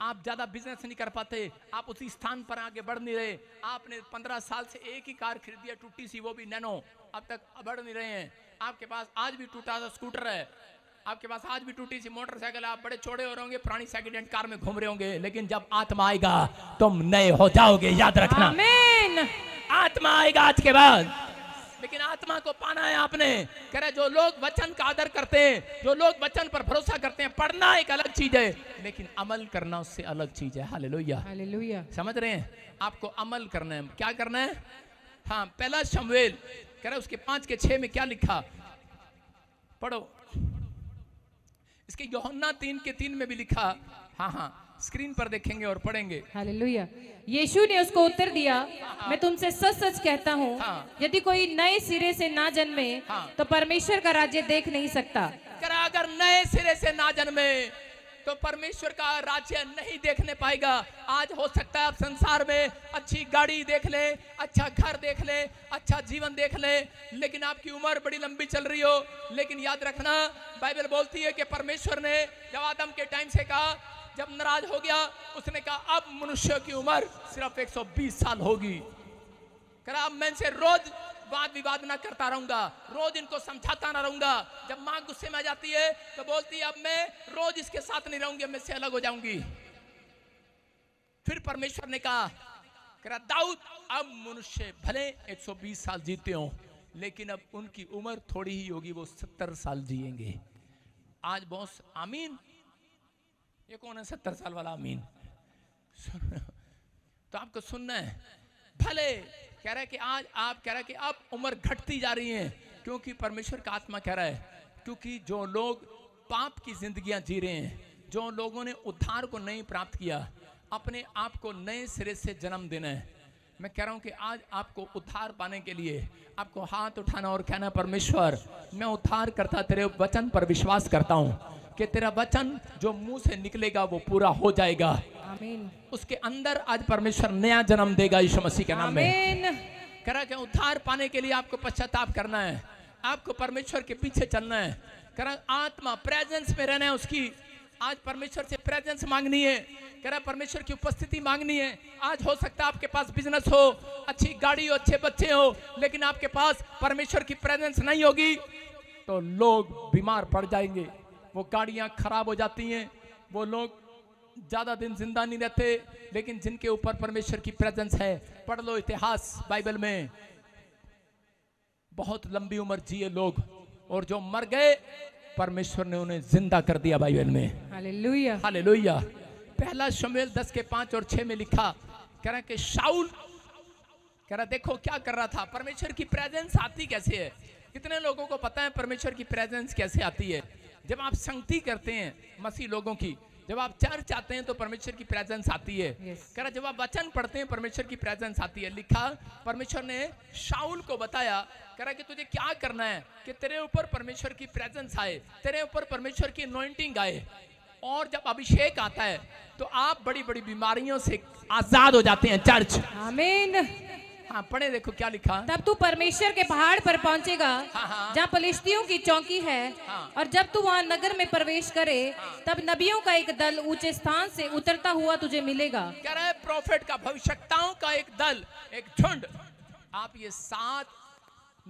आप ज्यादा बिजनेस नहीं कर पाते, आप उसी स्थान पर आगे बढ़ नहीं रहे। आपने 15 साल से एक ही कार खरीदी है, टूटी सी, वो भी नैनो, अब तक बढ़ नहीं रहे हैं। आपके पास आज भी टूटा सा स्कूटर है, आपके पास आज भी टूटी सी मोटरसाइकिल, आप बड़े छोड़े हो रहे होंगे, पुरानी सेकंड हैंड कार में घूम रहे होंगे, लेकिन जब आत्मा आएगा तुम नए हो जाओगे, याद रखना। आमीन। आत्मा आएगा आज के बाद, लेकिन आत्मा को पाना है आपने। कह रहे जो लोग वचन का आदर करते हैं, जो लोग वचन पर भरोसा करते हैं, पढ़ना एक अलग चीज है, लेकिन अमल करना उससे अलग चीज है। Hallelujah, hallelujah. समझ रहे हैं? आपको अमल करना है। क्या करना है? हाँ, पहला शमूएल कह रहे उसके 5:6 में क्या लिखा, पढ़ो। इसके यूहन्ना 3:3 में भी लिखा। हाँ, स्क्रीन पर देखेंगे और पढ़ेंगे। हालेलुया। यीशु ने उसको उत्तर दिया, मैं तुमसे सच सच कहता हूँ, यदि कोई नए सिरे से ना जन्मे तो परमेश्वर का राज्य देख नहीं सकता। अगर नए सिरे से ना जन्मे तो परमेश्वर का राज्य नहीं देखने पाएगा। आज हो सकता है आप संसार में अच्छी गाड़ी देख ले, अच्छा घर देख ले, अच्छा जीवन देख ले, लेकिन आपकी उम्र बड़ी लंबी चल रही हो, लेकिन याद रखना बाइबल बोलती है कि परमेश्वर ने जब आदम के टाइम से कहा, जब नाराज हो गया, उसने कहा अब मनुष्य की उम्र सिर्फ 120 साल होगी। कहा अब मैं इनसे रोज वाद विवाद ना करता रहूंगा, रोज इनको समझाता ना रहूंगा। जब माँ गुस्से में आ जाती है तो बोलती है अब मैं रोज इसके साथ नहीं रहूंगी, मैं इससे अलग हो जाऊंगी। फिर परमेश्वर ने कहा दाऊद अब मनुष्य भले 120 साल जीते हो, लेकिन अब उनकी उम्र थोड़ी ही होगी, वो 70 साल जिएंगे। आज बॉस आमीन, ये कौन है 70 साल वाला आमीन? तो आपको सुनना है। भले कह रहा है कि आज आप कह रहा है कि अब उम्र घटती जा रही है, क्योंकि परमेश्वर का आत्मा कह रहा है, क्योंकि जो लोग पाप की जिंदगियां जी रहे हैं, जो लोगों ने उद्धार को नहीं प्राप्त किया, अपने आप को नए सिरे से जन्म देना है। मैं कह रहा हूं कि आज आपको उद्धार पाने के लिए आपको हाथ उठाना और कहना, परमेश्वर मैं उद्धार करता तेरे वचन पर विश्वास करता हूं कि तेरा वचन जो मुंह से निकलेगा वो पूरा हो जाएगा। आमीन। उसके अंदर आज परमेश्वर नया जन्म देगा यीशु मसीह के नाम में। कह रहा है कि उद्धार पाने के लिए आपको पश्चाताप करना है, आपको परमेश्वर के पीछे चलना है। कह रहा आत्मा प्रेजेंस में रहना है उसकी। आज परमेश्वर से प्रेजेंस मांगनी है, कह रहा परमेश्वर की उपस्थिति मांगनी है। आज हो सकता है आपके पास बिजनेस हो, अच्छी गाड़ी हो, अच्छे बच्चे हो, लेकिन आपके पास परमेश्वर की प्रेजेंस नहीं होगी तो लोग बीमार पड़ जाएंगे, वो गाड़ियां खराब हो जाती हैं, वो लोग ज्यादा दिन जिंदा नहीं रहते। लेकिन जिनके ऊपर परमेश्वर की प्रेजेंस है, पढ़ लो इतिहास बाइबल में, बहुत लंबी उम्र जिए लोग, और जो मर गए परमेश्वर ने उन्हें जिंदा कर दिया बाइबल में। Hallelujah, hallelujah. पहला शमूएल 10:5 और 6 में लिखा, कह रहा कि शाऊल कह रहा देखो क्या कर रहा था। परमेश्वर की प्रेजेंस आती कैसे है? कितने लोगों को पता है परमेश्वर की प्रेजेंस कैसे आती है? जब आप संगति करते हैं मसीह लोगों की, जब आप चर्च आते हैं तो परमेश्वर की प्रेजेंस आती है। कह रहा जब आप वचन पढ़ते हैं परमेश्वर की प्रेजेंस आती है। लिखा परमेश्वर ने शाऊल को बताया, कह रहा कि तुझे क्या करना है कि तेरे ऊपर परमेश्वर की प्रेजेंस आए, तेरे ऊपर परमेश्वर की अनॉइंटिंग आए, और जब अभिषेक आता है तो आप बड़ी बड़ी बीमारियों से आजाद हो जाते हैं। चर्च आमीन। हाँ पढ़े, देखो क्या लिखा। तब तू परमेश्वर के पहाड़ पर पहुंचेगा जहाँ फलिश्तियों की चौकी है, और जब तू वहाँ नगर में प्रवेश करे तब नबियों का एक दल ऊंचे स्थान से उतरता हुआ तुझे मिलेगा। कह रहा है प्रोफेट का, भविष्यवक्ताओं का एक दल, एक झुंड। आप ये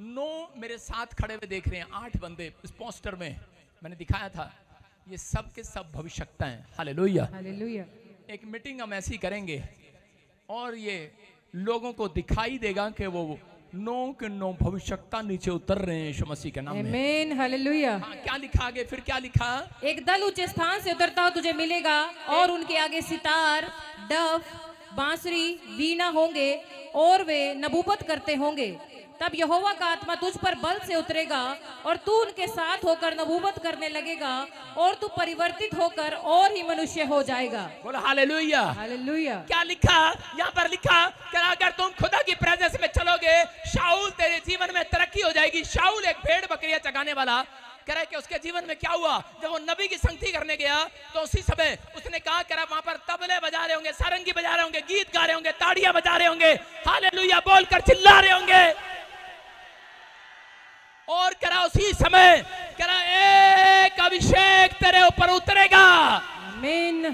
9 मेरे साथ खड़े हुए देख रहे हैं, 8 बंदे इस पोस्टर में मैंने दिखाया था, ये सब के सब भविष्यवक्ता हैं। Hallelujah, hallelujah. एक मीटिंग हम ऐसी करेंगे और ये लोगों को दिखाई देगा कि वो 9 के 9 भविष्यवक्ता नीचे उतर रहे हैं यीशु मसीह के नाम में। आमीन, हालेलुया। क्या लिखा आगे? फिर क्या लिखा? एक दल ऊंचे स्थान से उतरता हुआ तुझे मिलेगा और उनके आगे सितार, डफ, बांसुरी, वीणा होंगे और वे नबूवत करते होंगे। तब यहोवा का आत्मा तुझ पर बल से उतरेगा और तू उनके साथ होकर नबूवत करने लगेगा और तू परिवर्तित होकर और ही मनुष्य हो जाएगा। बोलो हालेलुया। हालेलुया। क्या लिखा यहाँ पर? लिखा कि अगर तुम खुदा की प्रेजेंस में चलोगे, शाऊल तेरे जीवन में तरक्की हो जाएगी। शाऊल एक भेड़ बकरियां चगाने वाला, कह रहा है कि उसके जीवन में क्या हुआ, जब वो नबी की संगति करने गया तो उसी समय उसने कहा कह रहा वहां पर तबले बजा रहे होंगे, सारंगी बजा रहे होंगे, गीत गा रहे होंगे, ताड़ियां बजा रहे होंगे, हालेलुया बोलकर चिल्ला रहे होंगे। और कह रहा उसी समय कह रहा एक अभिषेक तेरे ऊपर उतरेगा, आमीन,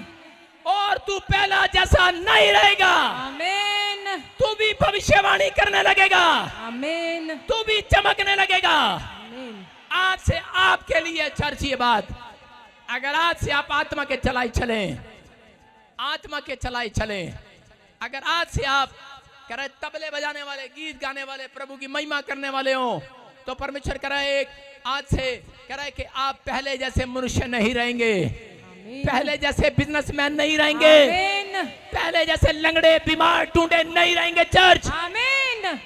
और तू पहला जैसा नहीं रहेगा, आमीन, तू भी भविष्यवाणी करने लगेगा, आमीन, तू भी चमकने लगेगा। आमीन। आज से आपके लिए चर्च ये बात, अगर आज से आप आत्मा के चलाए चले, आत्मा के चलाए चले, अगर आज से आप कह रहे तबले बजाने वाले, गीत गाने वाले, प्रभु की महिमा करने वाले हो, तो परमेश्वर कह रहा है एक आज से कह रहा है कि आप पहले जैसे मनुष्य नहीं रहेंगे, पहले जैसे बिजनेसमैन नहीं रहेंगे, पहले जैसे लंगड़े बीमार टूटे नहीं रहेंगे। चर्च आमीन।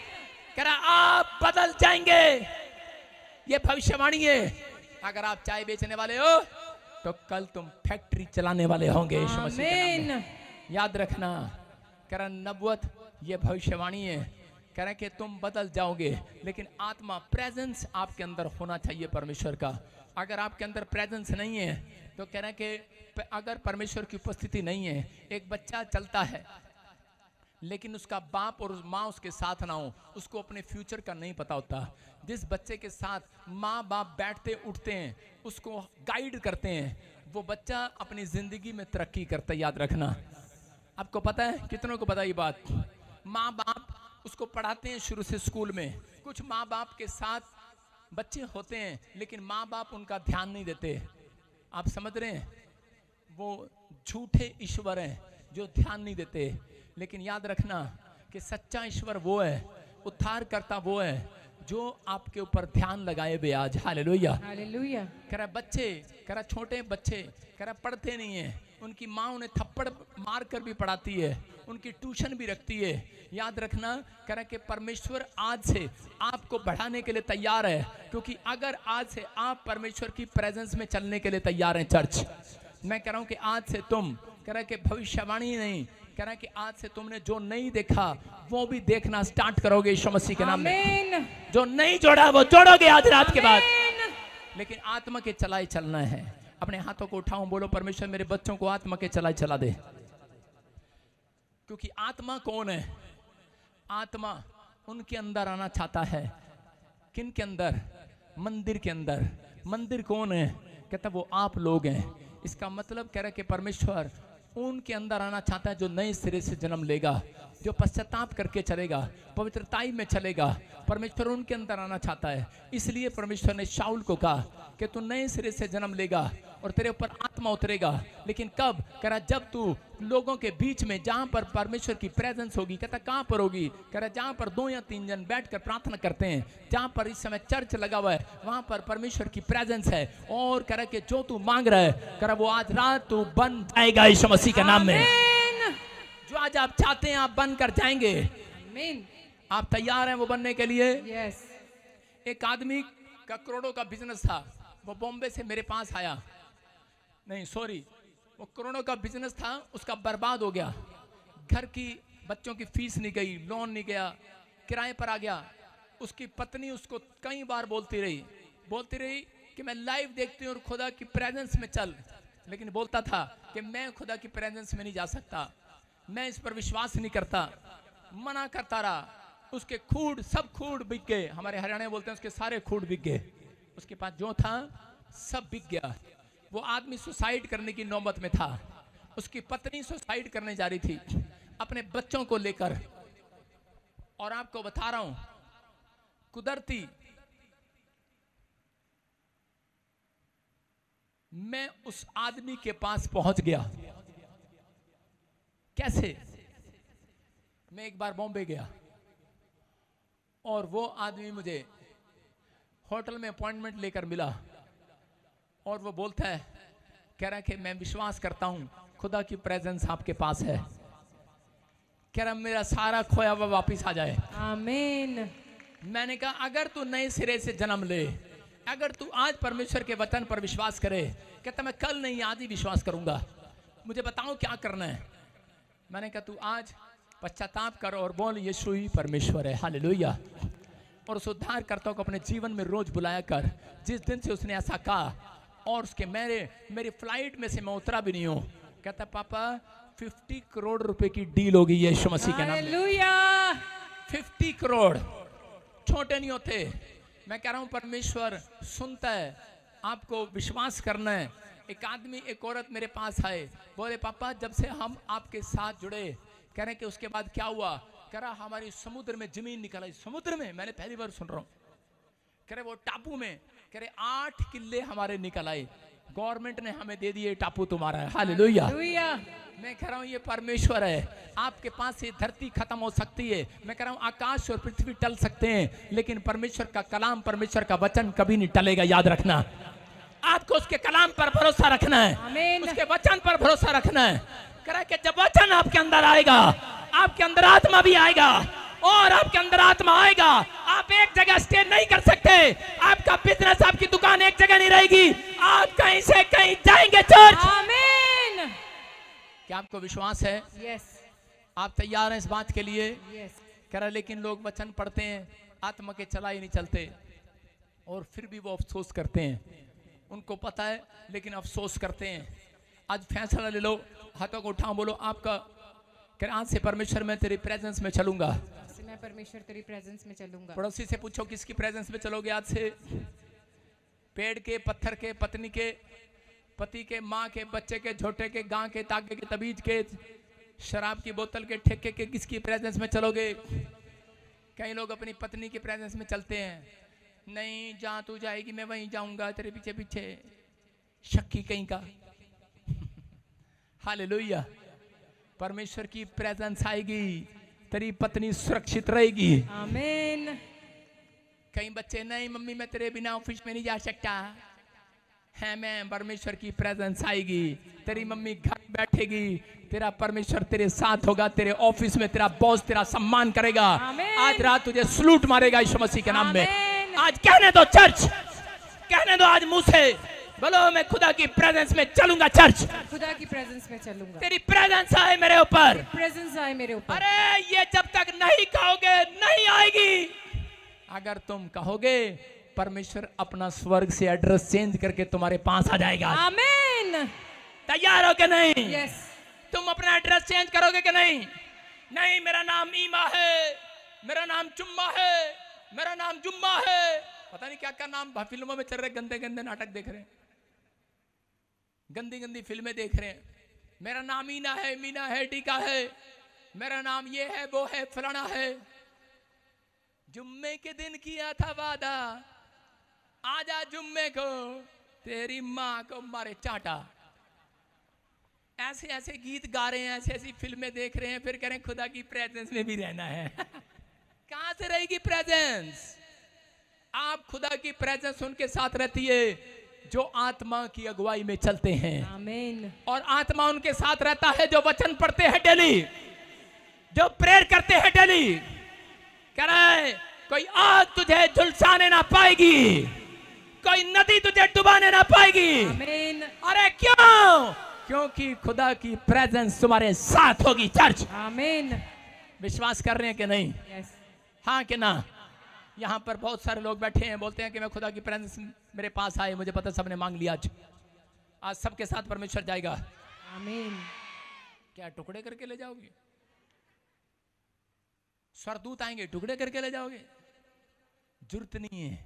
कह रहा आप बदल जाएंगे, ये भविष्यवाणी है। अगर आप चाय बेचने वाले हो तो कल तुम फैक्ट्री चलाने वाले होंगे यीशु मसीह के नाम में। याद रखना, कह रहा नबूवत ये भविष्यवाणी है, कह रहा कि तुम बदल जाओगे, लेकिन आत्मा प्रेजेंस आपके अंदर होना चाहिए परमेश्वर का। अगर आपके अंदर प्रेजेंस नहीं है तो कह रहा कि अगर परमेश्वर की उपस्थिति नहीं है, एक बच्चा चलता है लेकिन उसका बाप और माँ उसके साथ ना हो, उसको अपने फ्यूचर का नहीं पता होता। जिस बच्चे के साथ माँ बाप बैठते उठते हैं, उसको गाइड करते हैं, वो बच्चा अपनी जिंदगी में तरक्की करता है। याद रखना, आपको पता है, कितनों को पता ये बात? माँ बाप उसको पढ़ाते हैं शुरू से स्कूल में। कुछ माँ बाप के साथ बच्चे होते हैं लेकिन माँ बाप उनका ध्यान नहीं देते। आप समझ रहे हैं, वो झूठे ईश्वर हैं जो ध्यान नहीं देते। लेकिन याद रखना कि सच्चा ईश्वर वो है, उद्धार करता वो है जो आपके ऊपर ध्यान लगाए हुए आज। Hallelujah, hallelujah. कह रहा बच्चे, कह रहा छोटे बच्चे, कह रहा पढ़ते नहीं है, उनकी माँ उन्हें थप्पड़ मार कर भी पढ़ाती है, उनकी ट्यूशन भी रखती है। याद रखना, कह रहा कि परमेश्वर आज से आपको बढ़ाने के लिए तैयार है, क्योंकि अगर आज से आप परमेश्वर की प्रेजेंस में चलने के लिए तैयार हैं। चर्च मैं कह रहा हूं कि आज से तुम, कह रहा कि भविष्यवाणी नहीं, कह रहा है कि आज से तुमने जो नहीं देखा वो भी देखना स्टार्ट करोगे यीशु मसीह के नाम में। जो नहीं जोड़ा वो जोड़ोगे आज रात के बाद। लेकिन आत्मा के चलाए चलना है। अपने हाथों को उठाओ, बोलो परमेश्वर मेरे बच्चों को आत्मा के चलाए चला दे। क्योंकि आत्मा कौन है? आत्मा उनके अंदर आना चाहता है। किन के अंदर? मंदिर के अंदर। मंदिर कौन है? कहता वो आप लोग हैं। इसका मतलब कह रहा है कि परमेश्वर उनके अंदर आना चाहता है जो नए सिरे से जन्म लेगा, जो पश्चाताप करके चलेगा, पवित्रताई में चलेगा। परमेश्वर उनके अंदर आना चाहता है। इसलिए परमेश्वर ने शाऊल को कहा कि तू नए सिरे से जन्म लेगा और तेरे ऊपर आत्मा उतरेगा। लेकिन कब? कह रहा जब तू लोगों के बीच में, जहां पर परमेश्वर की प्रेजेंस होगी। कहता कहां पर होगी? कह रहा जहां पर 2 या 3 जन बैठकर प्रार्थना करते हैं, जहां पर इस समय चर्च लगा हुआ है, वहां पर परमेश्वर की प्रेजेंस है। और कह रहा कि जो तू मांग रहा है, कह रहा वो आज रात तू बन जाएगा यीशु मसीह के नाम में। जो आज आप चाहते हैं आप बन कर जाएंगे। आप तैयार हैं वो बनने के लिए? यस। एक आदमी का करोड़ों का बिजनेस था, वो बॉम्बे से मेरे पास आया। नहीं सॉरी, वो करोड़ों का बिजनेस था, उसका बर्बाद हो गया। घर की बच्चों की फीस नहीं गई, लोन नहीं गया, किराए पर आ गया। उसकी पत्नी उसको कई बार बोलती रही कि मैं लाइव देखती हूँ और खुदा की प्रेजेंस में चल। लेकिन बोलता था कि मैं खुदा की प्रेजेंस में नहीं जा सकता, मैं इस पर विश्वास नहीं करता, मना करता रहा। उसके खूड, सब खूड बिक गए। हमारे हरियाणा में बोलते हैं उसके सारे खूड बिक गए। उसके पास जो था सब बिक गया। वो आदमी सुसाइड करने की नौबत में था। उसकी पत्नी सुसाइड करने जा रही थी अपने बच्चों को लेकर। और आपको बता रहा हूं, कुदरती मैं उस आदमी के पास पहुंच गया। कैसे? मैं एक बार बॉम्बे गया और वो आदमी मुझे होटल में अपॉइंटमेंट लेकर मिला और वो बोलता है, कह रहा है कि मैं विश्वास करता हूं खुदा की प्रेजेंस आपके पास है। कह रहा मेरा सारा खोया हुआ वापिस आ जाए। आमीन। मैंने कहा अगर तू नए सिरे से जन्म ले, अगर तू आज परमेश्वर के वचन पर विश्वास करे, कहता मैं कल नहीं आज ही विश्वास करूंगा, मुझे बताओ क्या करना है। मैंने कहा तू आज पश्चाताप कर और बोल यीशु ही परमेश्वर है, हालेलुया। और उस उद्धारकर्ता को अपने जीवन में रोज बुलाया कर। जिस दिन से उसने ऐसा कहा और उसके मेरी फ्लाइट में से मैं उतरा भी नहीं हूं, कहता पापा 50 करोड़ रुपए की डील होगी यीशु मसीह के नाम में। हालेलुया। 50 करोड़ छोटे नहीं होते। मैं कह रहा हूं परमेश्वर सुनता है, आपको विश्वास करना है। एक आदमी एक औरत मेरे पास आए, बोले पापा जब से हम आपके साथ जुड़े, कह रहे कि उसके बाद क्या हुआ, कह रहा हमारी समुद्र में जमीन निकल आई। समुद्र में? मैंने पहली बार सुन रहा हूं। कह रहे वो टापू में, कह रहे 8 किले हमारे निकल आए, गवर्नमेंट ने हमें दे दिए, टापू तुम्हारा है, हालेलुया। मैं कह रहा हूं ये परमेश्वर है। आपके पास से धरती खत्म हो सकती है, मैं कह रहा हूं आकाश और पृथ्वी टल सकते हैं, लेकिन परमेश्वर का कलाम, परमेश्वर का वचन कभी नहीं टलेगा, याद रखना। आपको उसके कलाम पर भरोसा रखना है, उसके वचन पर भरोसा रखना है। कह रहा है कि जब वचन आपके अंदर आएगा, आपके अंदर आत्मा भी आएगा, और आपके अंदर आत्मा आएगा, आप एक जगह स्टे नहीं कर सकते। आपका बिजनेस, आपकी दुकान एक जगह नहीं रहेगी, आप कहीं से कहीं जाएंगे चर्च। आमीन। क्या आपको विश्वास है? यस। आप तैयार हैं इस बात के लिए? यस। कह रहा लेकिन लोग वचन पढ़ते हैं, आत्मा के चला ही नहीं चलते, और फिर भी वो अफसोस करते हैं। उनको पता है लेकिन अफसोस करते हैं। आज फैसला ले लो, हाथों को उठाओ, बोलो आपका, कह आज से परमेश्वर मैं तेरी प्रेजेंस में चलूंगा। मैं परमेश्वर तेरी प्रेजेंस में चलूंगा। पड़ोसी से पूछो किसकी प्रेजेंस में चलोगे आज से? पेड़ के, पत्थर के, पत्नी के, पति के, माँ के, बच्चे के, झोटे के, गां के, ताके के, तबीज के, शराब की बोतल के, ठेके के, किसकी प्रेजेंस में चलोगे? कई लोग अपनी पत्नी की प्रेजेंस में चलते हैं, नहीं जहां तू जाएगी मैं वहीं जाऊंगा, तेरे पीछे पीछे, शक्की कहीं का। हालेलुया। परमेश्वर की प्रेजेंस आएगी, तेरी पत्नी सुरक्षित रहेगी। आमीन। कई बच्चे, नहीं मम्मी मैं तेरे बिना ऑफिस में नहीं जा सकता है, मैं, परमेश्वर की प्रेजेंस आएगी, तेरी मम्मी घर बैठेगी, तेरा परमेश्वर तेरे साथ होगा, तेरे ऑफिस में तेरा बॉस तेरा सम्मान करेगा। आज रात तुझे सलूट मारेगा यीशु मसीह के नाम में। आज कहने दो चर्च, कहने दो आज मुंह से, बोलो मैं खुदा की प्रेजेंस में चलूंगा चर्च। खुदा की प्रेजेंस में चलूंगा। तेरी प्रेजेंस आए मेरे ऊपर, प्रेजेंस आए मेरे ऊपर। अरे ये जब तक नहीं कहोगे नहीं आएगी। अगर तुम कहोगे, परमेश्वर अपना स्वर्ग से एड्रेस चेंज करके तुम्हारे पास आ जाएगा। आमीन। तैयार हो कि नहीं? यस। तुम अपना एड्रेस चेंज करोगे कि नहीं? नहीं मेरा नाम ईमा है, मेरा नाम जुम्मा है, मेरा नाम जुम्मा है, पता नहीं क्या क्या नाम फिल्मों में चल रहे, गंदे गंदे नाटक देख रहे हैं, गंदी गंदी फिल्में देख रहे हैं। मेरा नाम मीना है, टीका है, मेरा नाम ये है, वो है, फलाना है। जुम्मे के दिन किया था वादा, आजा जुम्मे को तेरी माँ को मारे चाटा। ऐसे ऐसे गीत गा रहे हैं, ऐसी ऐसी फिल्में देख रहे हैं, फिर कह रहे हैं खुदा की प्रेजेंस में भी रहना है। कहां से रहेगी प्रेजेंस? आप खुदा की प्रेजेंस उनके साथ रहती है जो आत्मा की अगुवाई में चलते हैं। आमीन। और आत्मा उनके साथ रहता है जो वचन पढ़ते हैं डेली, जो प्रेयर करते हैं डेली। कह रहा है कोई आग तुझे झुलसाने ना पाएगी, कोई नदी तुझे डुबाने ना पाएगी। आमीन। अरे क्यों? क्योंकि खुदा की प्रेजेंस तुम्हारे साथ होगी चर्च। आमीन। विश्वास कर रहे हैं कि नहीं? यस। हाँ कि ना? यहाँ पर बहुत सारे लोग बैठे हैं, बोलते हैं कि मैं खुदा की प्रेजेंस मेरे पास आए, मुझे पता सबने मांग लिया, आज सबके साथ परमेश्वर जाएगा। आमीन। क्या टुकड़े करके ले जाओगे? स्वरदूत आएंगे टुकड़े करके ले जाओगे? जरूरत नहीं है।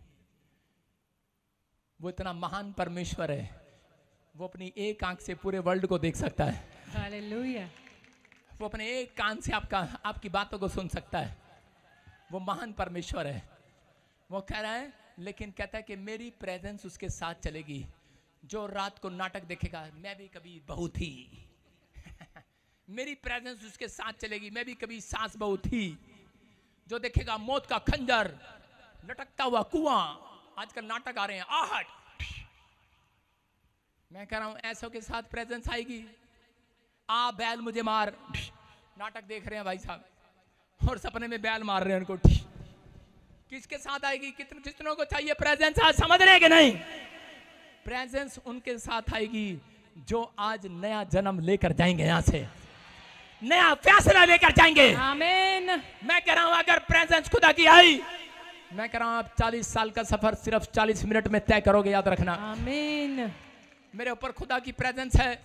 वो इतना महान परमेश्वर है, वो अपनी एक आंख से पूरे वर्ल्ड को देख सकता है। हालेलुया। वो अपने एक कान से आपकी बातों को सुन सकता है। वो महान परमेश्वर है। वो कह रहा है, लेकिन कहता है कि मेरी प्रेजेंस उसके साथ चलेगी। जो रात को नाटक देखेगा, मैं भी कभी बहू थी। मेरी प्रेजेंस उसके साथ चलेगी, मैं भी कभी सास बहू थी। जो देखेगा मौत का खंजर, लटकता हुआ कुआं, आजकल नाटक आ रहे हैं, आहट। मैं कह रहा हूं ऐसों के साथ प्रेजेंस आएगी। आ बैल मुझे मार, नाटक देख रहे हैं भाई साहब, और सपने में बैल मार रहे हैं उनको। किसके साथ आएगी? कितनों को चाहिए प्रेजेंस? आज समझ रहे हैं कि नहीं? प्रेजेंस उनके साथ आएगी जो आज नया जन्म लेकर जाएंगे, यहां से नया फैसला लेकर जाएंगे। आमीन। मैं कह रहा हूं अगर प्रेजेंस खुदा की आई, मैं कह रहा हूं आप 40 साल का सफर सिर्फ 40 मिनट में तय करोगे, याद रखना। आमीन। मेरे ऊपर खुदा की प्रेजेंस है।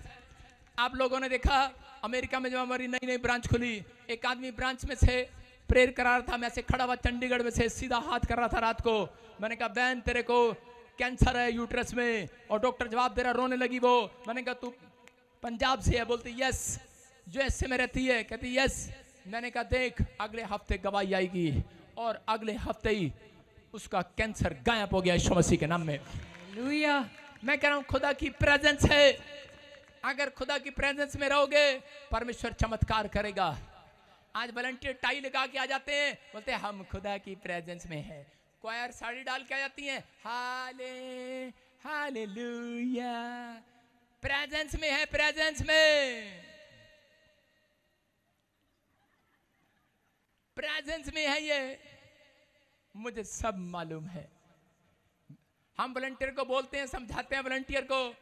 आप लोगों ने देखा अमेरिका में जब हमारी नई नई ब्रांच खुली, एक आदमी ब्रांच में से प्रेयर करा रहा था, मैं से खड़ा हुआ चंडीगढ़ में से सीधा हाथ कर रहा था रात को। मैंने कहा बहन तेरे को कैंसर है यूट्रस में, और डॉक्टर जवाब दे रहा, रोने लगी वो। मैंने कहा तू पंजाब से है? बोलती यस। यूएस से में रहती है? कहती यस। मैंने कहा देख अगले हफ्ते गवाही आएगी, और अगले हफ्ते ही उसका कैंसर गायब हो गया यीशु मसीह के नाम में। हालेलुया। मैं कह रहा हूं खुदा की प्रेजेंस है। अगर खुदा की प्रेजेंस में रहोगे परमेश्वर चमत्कार करेगा। आज वॉलंटियर टाई लगा के आ जाते हैं, बोलते हैं हम खुदा की प्रेजेंस में है। क्वायर साड़ी डाल के आ जाती है, हालेलुया, प्रेजेंस में है, प्रेजेंस में, प्रेजेंस में है। ये मुझे सब मालूम है। हम वॉलंटियर को बोलते हैं, समझाते हैं, वॉलंटियर को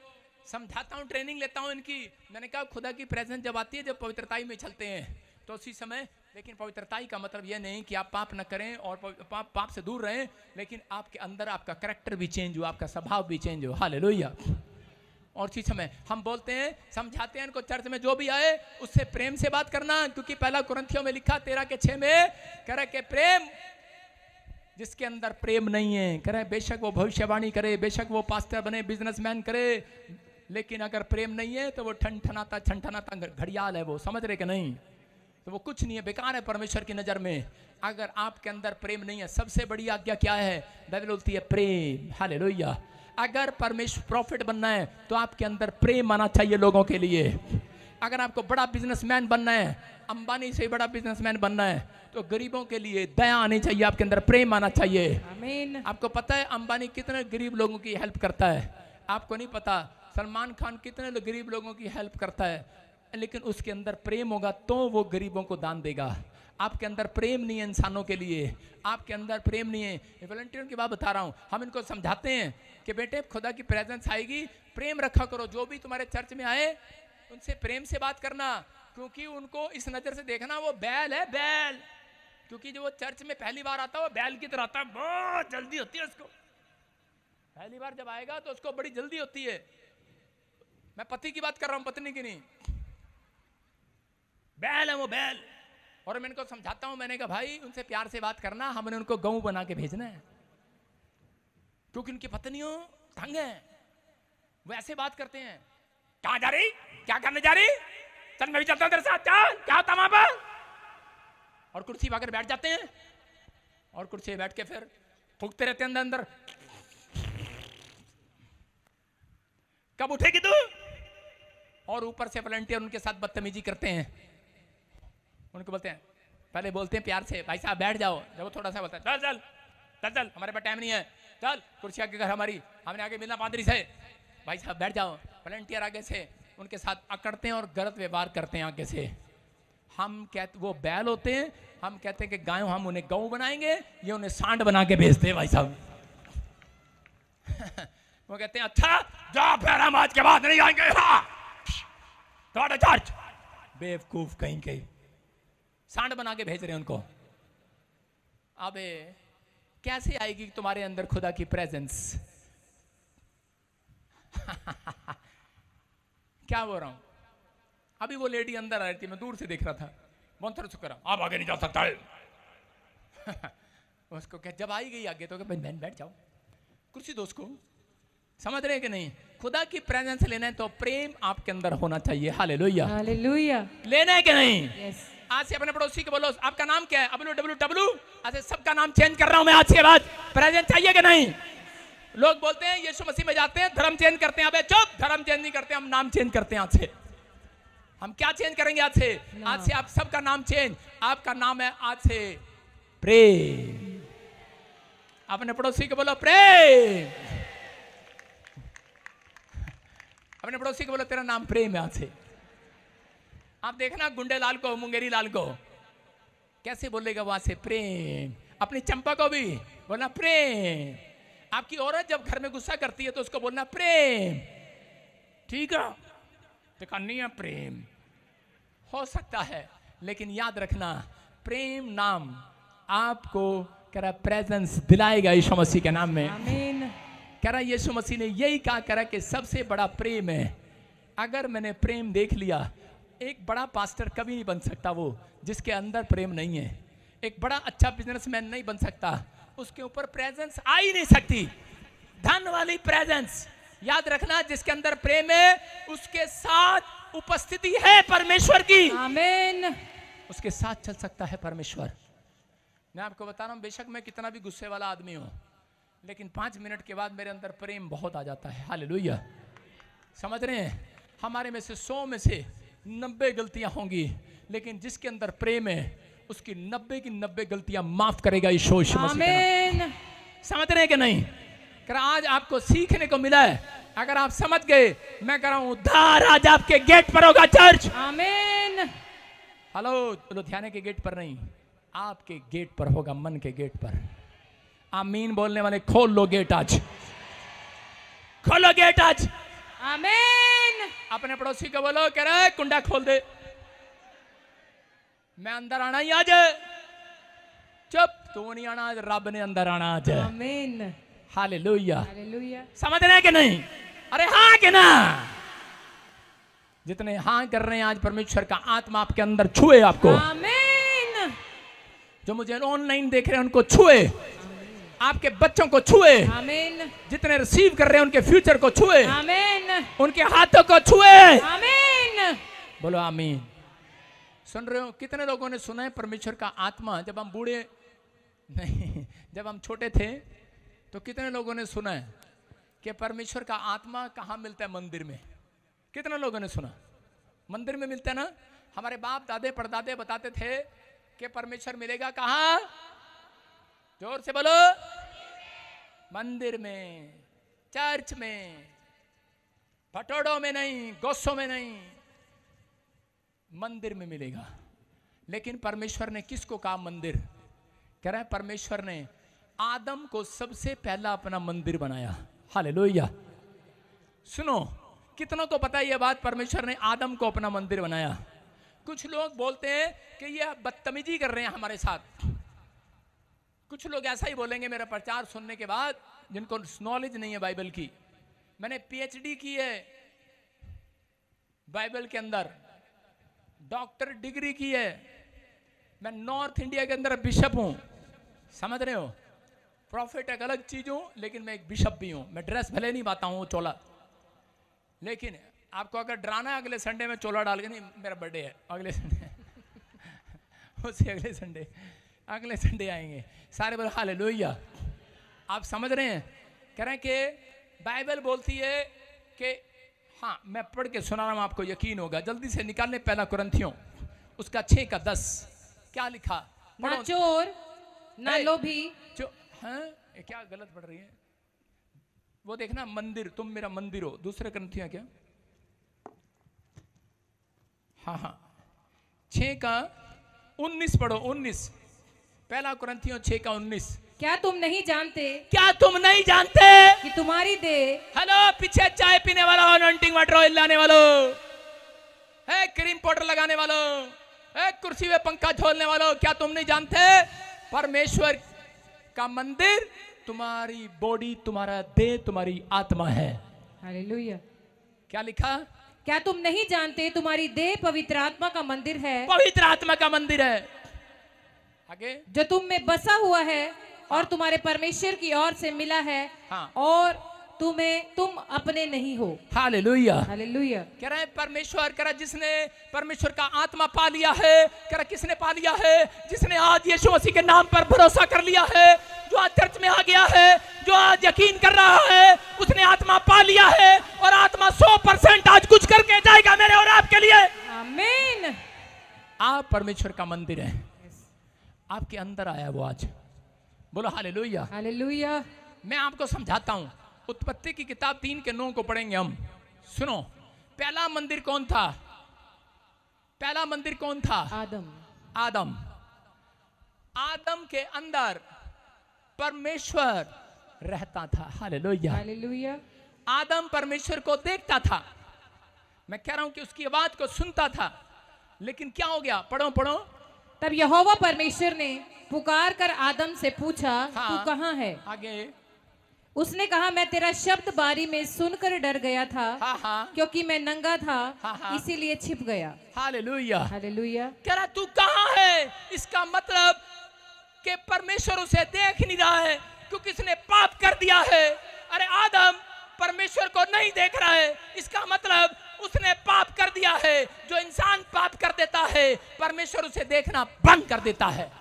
समझाता हूं, ट्रेनिंग लेता हूं इनकी। मैंने कहा खुदा की प्रेजेंस जब आती है, जब पवित्रताई में चलते हैं तो उसी समय, लेकिन पवित्रताई का मतलब यह नहीं कि आप पाप न करें और पाप से दूर रहें, लेकिन आपके अंदर आपका कैरेक्टर भी चेंज हो, आपका स्वभाव भी चेंज हो। हालेलुया। और उसी समय हम बोलते हैं, समझाते हैं इनको, चर्च में जो भी आए उससे प्रेम से बात करना, क्योंकि पहला कुरिन्थियों में लिखा 13:6 में कह रहा कि प्रेम, जिसके अंदर प्रेम नहीं है, कह रहे बेशक वो भविष्यवाणी करे, बेशक वो पास्टर बने, बिजनेसमैन करे, लेकिन अगर प्रेम नहीं है तो वो ठनठनाता घड़ियाल है। वो समझ रहे कि नहीं? तो वो कुछ नहीं है, बेकार है परमेश्वर की नजर में। अगर आपके अंदर प्रेम नहीं है, सबसे बड़ी आज्ञा क्या है? बाइबल बोलती है प्रेम। हालेलुया। अगर परमेश्वर प्रॉफिट बनना है तो आपके अंदर प्रेम आना चाहिए लोगों के लिए। अगर आपको बड़ा बिजनेसमैन बनना है, अंबानी से बड़ा बिजनेसमैन बनना है, तो गरीबों के लिए दया आनी चाहिए, आपके अंदर प्रेम आना चाहिए। आमीन। आपको पता है अंबानी कितने गरीब लोगों की हेल्प करता है? आपको नहीं पता। सलमान खान कितने गरीब लोगों की हेल्प करता है, लेकिन उसके अंदर प्रेम होगा तो वो गरीबों को दान देगा। आपके अंदर प्रेम नहीं है इंसानों के लिए, आपके अंदर प्रेम नहीं है। वॉलंटियर की बात बता रहा हूँ, हम इनको समझाते हैं कि बेटे खुदा की प्रेजेंस आएगी, प्रेम रखा करो। जो भी तुम्हारे चर्च में आए उनसे प्रेम से बात करना, क्योंकि उनको इस नजर से देखना वो बैल है, बैल। क्योंकि जो वो चर्च में पहली बार आता है वो बैल की तरह आता है, बहुत जल्दी होती है उसको। पहली बार जब आएगा तो उसको बड़ी जल्दी होती है। मैं पति की बात कर रहा हूं, पत्नी की नहीं। बैल है वो, बैल। और मैं इनको समझाता हूं, मैंने कहा भाई उनसे प्यार से बात करना, हमने उनको गऊ बना के भेजना है, क्योंकि उनकी पत्नियों तंग है, वो ऐसे बात करते हैं। कहां जा रही, क्या करने जा रही, चल मैं भी चलता हूं तेरे साथ, चल, क्या होता वहां पर। और कुर्सी पाकर बैठ जाते हैं, और कुर्सी पे बैठ के फिर फूकते रहते हैं अंदर अंदर। कब उठेगी तू? और ऊपर से वॉलंटियर उनके साथ बदतमीजी करते हैं। उनको बोलते हैं, पहले बोलते हैं प्यार से, भाई साहब बैठ जाओ। जब वो थोड़ा सा बोलता है, चल चल चल चल, हमारे पास टाइम नहीं है, चल कुर्सी आगे घर हमारी, हमने आगे मिलना पादरी से, भाई साहब बैठ जाओ। वॉलंटियर आगे से उनके साथ अकड़ते हैं और गलत व्यवहार करते हैं आगे से। हम कहते, वो बैल होते हैं, हम कहते हैं कि गायों, हम उन्हें गऊ बनाएंगे, ये उन्हें सांड बना के भेजते हैं भाई साहब। वो कहते हैं अच्छा जा, फिर हम आज के बाद नहीं आएंगे तुम्हारे चर्च। बेवकूफ कहीं कहीं, सांड बना के भेज रहे हैं उनको। अबे कैसे आएगी तुम्हारे अंदर खुदा की प्रेजेंस? क्या बोल रहा हूं? अभी वो लेडी अंदर आ रही थी, मैं दूर से देख रहा था, बहुत थोड़ा शुक्र, आप आगे नहीं जा सकता है। उसको क्या, जब आई गई आगे तो क्या बहन बैठ जाओ, कुर्सी दो उसको। समझ रहे कि नहीं? खुदा की प्रेजेंस लेना है तो प्रेम आपके अंदर होना चाहिए। Hallelujah, hallelujah. लेना है कि नहीं? यस। आज से अपने पड़ोसी को बोलो, आपका नाम क्या है? WWW। आज से सबका नाम चेंज कर रहा हूं मैं आज के बाद। प्रेजेंस चाहिए कि नहीं? लोग बोलते हैं यीशु मसीह में जाते हैं, धर्म चेंज करते हैं। अबे चुप, धर्म चेंज नहीं करते, हम नाम चेंज करते हैं आज से। हम क्या चेंज करेंगे आज से? आज से आप सबका नाम चेंज। आपका नाम है आज से प्रेम। अपने पड़ोसी को बोलो प्रेम। अपने पड़ोसी को बोलो तेरा नाम प्रेम है आज से। आप देखना गुंडे लाल को, मुंगेरी लाल को कैसे बोलेगा वहां से प्रेम। अपनी चंपा को भी बोलना प्रेम। आपकी औरत जब घर में गुस्सा करती है तो उसको बोलना प्रेम, ठीक है, तो करनी है प्रेम। हो सकता है, लेकिन याद रखना प्रेम नाम आपको कह रहा प्रेजेंस दिलाएगा यीशु मसीह के नाम में। आमीन। कह रहा यीशु मसीह ने यही कहा, कह रहा कि सबसे बड़ा प्रेम है। अगर मैंने प्रेम देख लिया, एक बड़ा पास्टर कभी नहीं बन सकता वो जिसके अंदर प्रेम नहीं है। एक बड़ा अच्छा बिजनेसमैन नहीं बन सकता, उसके ऊपर प्रेजेंस आ ही नहीं सकती, धन वाली प्रेजेंस। याद रखना जिसके अंदर प्रेम है उसके साथ उपस्थिति है परमेश्वर की। आमीन। उसके साथ चल सकता है परमेश्वर। मैं आपको बता रहा हूं, बेशक मैं कितना भी गुस्से वाला आदमी हूं, लेकिन 5 मिनट के बाद मेरे अंदर प्रेम बहुत आ जाता है। हालेलुया। समझ रहे हैं? हमारे में से 100 में से 90 गलतियां होंगी, लेकिन जिसके अंदर प्रेम है उसकी 90 की 90 गलतियां माफ करेगा यीशु मसीह। आमीन। समझ रहे हैं कि नहीं? कर आज आपको सीखने को मिला है। अगर आप समझ गए, मैं कह रहा हूं उद्धार आज आपके गेट पर होगा चर्च। आमीन। हेलो, लुधियाने के गेट पर नहीं, आपके गेट पर होगा, मन के गेट पर। आमीन बोलने वाले खोल लो गेट आज, खोलो गेट आज। आमीन। अपने पड़ोसी को बोलो, कह रहा है कुंडा खोल दे, मैं अंदर आना ही आज। चुप, तू नहीं आना आज, रब ने अंदर आना आज। आमीन। हालेलुया। हालेलुया। समझ रहे हैं कि नहीं? अरे हाँ कि ना? जितने हाँ कर रहे हैं आज परमेश्वर का आत्मा आपके अंदर छुए आपको। आमीन। जो मुझे ऑनलाइन देख रहे हैं उनको छुए, आपके बच्चों को छुए। आमीन। जितने रिसीव कर रहे हैं उनके फ्यूचर को छुए। आमीन। उनके हाथों को छुए। आमीन। बोलो आमीन। सुन रहे हो? कितने लोगों ने सुना है परमेश्वर का आत्मा जब हम बूढ़े नहीं, जब हम छोटे थे तो कितने लोगों ने सुना है कि परमेश्वर का आत्मा कहाँ मिलता है? मंदिर में। कितने लोगों ने सुना? मंदिर में मिलता है ना। हमारे बाप दादे परदादे बताते थे कि परमेश्वर मिलेगा कहाँ? जोर से बोलो। मंदिर में, चर्च में, पटोड़ों में नहीं, गोसों में नहीं, मंदिर में मिलेगा। लेकिन परमेश्वर ने किसको कहा मंदिर? कह रहा है परमेश्वर ने आदम को सबसे पहला अपना मंदिर बनाया। हालेलुया। सुनो, कितनों को पता है यह बात? परमेश्वर ने आदम को अपना मंदिर बनाया। कुछ लोग बोलते हैं कि ये बदतमीजी कर रहे हैं हमारे साथ। कुछ लोग ऐसा ही बोलेंगे मेरा प्रचार सुनने के बाद, जिनको नॉलेज नहीं है बाइबल की। मैंने पीएचडी की है बाइबल के अंदर, डॉक्टर डिग्री की है, मैं नॉर्थ इंडिया के अंदर बिशप हूं। समझ रहे हो? प्रॉफिट एक अलग चीज हूं, लेकिन मैं एक बिशप भी हूं। मैं ड्रेस भले नहीं पाता हूं चोला, लेकिन आपको अगर डराना है अगले संडे में चोला डाल के, नहीं मेरा बर्थडे है अगले संडे उससे अगले संडे आएंगे सारे। बोल हालेलुया। आप समझ रहे हैं? कह रहे हैं कि बाइबल बोलती है कि, हाँ मैं पढ़ के सुना रहा हूं, आपको यकीन होगा। जल्दी से निकालने पहला कुरिन्थियों उसका 6 का 10 क्या लिखा? ना चोर, ना लोभी। हाँ, क्या गलत पढ़ रही है? वो देखना, मंदिर, तुम मेरा मंदिर हो। दूसरे कुरिन्थियों क्या? हाँ हाँ, 6 का 19 पढ़ो। 19, पहला कुरिन्थियों 6 का 19। क्या तुम नहीं जानते? क्या तुम नहीं जानते कि तुम्हारी देह। हेलो, पीछे चाय पीने वाला, अनॉइंटिंग वाटर ऑयल लाने वालों, है क्रीम पाउडर लगाने वालों, है कुर्सी में पंखा झोलने वालों, क्या तुम नहीं जानते परमेश्वर का मंदिर तुम्हारी बॉडी, तुम्हारा देह, तुम्हारी आत्मा है। हालेलुया। क्या लिखा? क्या तुम नहीं जानते तुम्हारी देह पवित्र आत्मा का मंदिर है? पवित्र आत्मा का मंदिर है। आगे, जो तुम में बसा हुआ है और तुम्हारे परमेश्वर की ओर से मिला है। हाँ। और तुम अपने नहीं हो। हालेलुया। हालेलुया। कह रहा है परमेश्वर, कह रहा जिसने परमेश्वर का आत्मा पा लिया है, कह रहा किसने पा लिया है? जिसने आज यीशु मसीह के नाम पर भरोसा कर लिया है, जो आज चर्च में आ गया है, जो आज यकीन कर रहा है, उसने आत्मा पा लिया है। और आत्मा 100% आज कुछ करके जाएगा मेरे और आपके लिए। आमीन। आप परमेश्वर का मंदिर है, आपके अंदर आया वो आज। बोलो हालेलुया। हालेलुया। मैं आपको समझाता हूं। उत्पत्ति की किताब 3 के 9 को पढ़ेंगे हम। सुनो, पहला मंदिर कौन था? पहला मंदिर कौन था? आदम। आदम। आदम के अंदर परमेश्वर रहता था। Hallelujah, hallelujah. आदम परमेश्वर को देखता था। मैं कह रहा हूं कि उसकी आवाज को सुनता था, लेकिन क्या हो गया? पढ़ो पढ़ो। तब यहोवा परमेश्वर ने पुकार कर आदम से पूछा, हाँ, तू कहाँ है? आगे। उसने कहा, मैं तेरा शब्द बारी में सुनकर डर गया था, हाँ, हाँ, क्योंकि मैं नंगा था, हाँ, हाँ, इसीलिए छिप गया। Hallelujah, hallelujah. कह रहा तू कहाँ है? इसका मतलब कि परमेश्वर उसे देख नहीं रहा है, क्योंकि इसने पाप कर दिया है। अरे आदम परमेश्वर को नहीं देख रहा है, इसका मतलब उसने पाप कर दिया है। जो इंसान पाप कर देता है, परमेश्वर उसे देखना बंद कर देता है,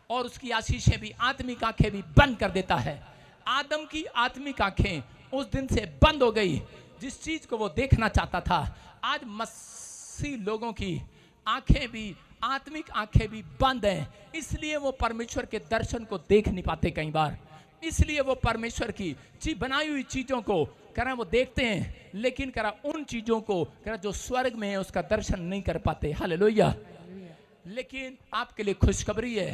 और उसकी आशीषें भी, आत्मिक आंखें भी बंद कर देता है। आदम की आत्मिक आंखें उस दिन से बंद हो गई। जिस चीज को वो देखना चाहता था, आज मसीह लोगों की आंखें भी, आत्मिक आंखें भी बंद हैं। इसलिए वो परमेश्वर के दर्शन को देख नहीं पाते कई बार। इसलिए वो परमेश्वर की बनाई हुई चीजों को कह रहा वो देखते हैं, लेकिन कह रहा उन चीजों को कह रहा जो स्वर्ग में है उसका दर्शन नहीं कर पाते। हालेलुया। लेकिन आपके लिए खुशखबरी है,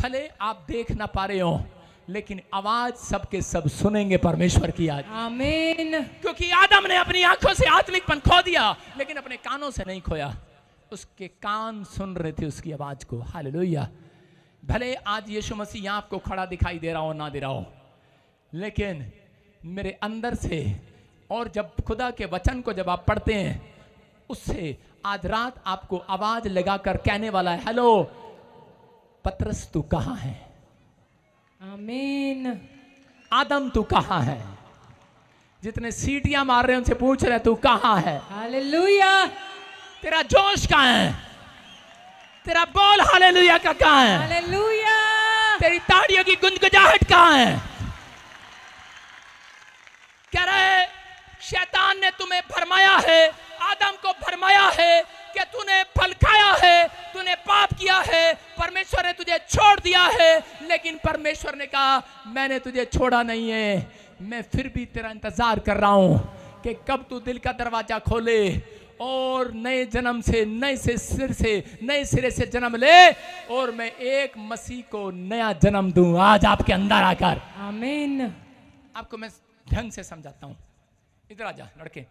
भले आप देख ना पा रहे हो, लेकिन आवाज सबके सब सुनेंगे परमेश्वर की आज। आमीन। क्योंकि आदम ने अपनी आंखों से आत्मिकपन खो दिया, लेकिन अपने कानों से नहीं खोया। उसके कान सुन रहे थे उसकी आवाज को। हालेलुया। भले आज यीशु मसीह यहाँ आपको खड़ा दिखाई दे रहा हो ना दे रहा हो, लेकिन मेरे अंदर से, और जब खुदा के वचन को जब आप पढ़ते हैं, उससे आज रात आपको आवाज लगाकर कहने वाला है, हेलो पतरस तू कहां है? आमीन। आदम तू कहां है? जितने सीटियां मार रहे हैं उनसे पूछ रहे तू कहां है? हालेलुया। तेरा जोश कहां है? तेरा बोल हालेलुया का कहां है? हालेलुया। तेरी ताड़ियों की गुनगुनाहट कहां है? कह रहे शैतान ने तुम्हें भरमाया है, आदम को भरमाया है कि तूने फल खाया है, तूने पाप किया है, परमेश्वर ने तुझे छोड़ दिया है। लेकिन परमेश्वर ने कहा मैंने तुझे छोड़ा नहीं है, मैं फिर भी तेरा इंतजार कर रहा हूं कि कब तू दिल का दरवाजा खोले और नए जन्म से, नए सिरे से जन्म ले, और मैं एक मसीह को नया जन्म दूं आज आपके अंदर आकर। आमीन। आपको मैं ढंग से समझाता हूं। इधर आ जा लड़के।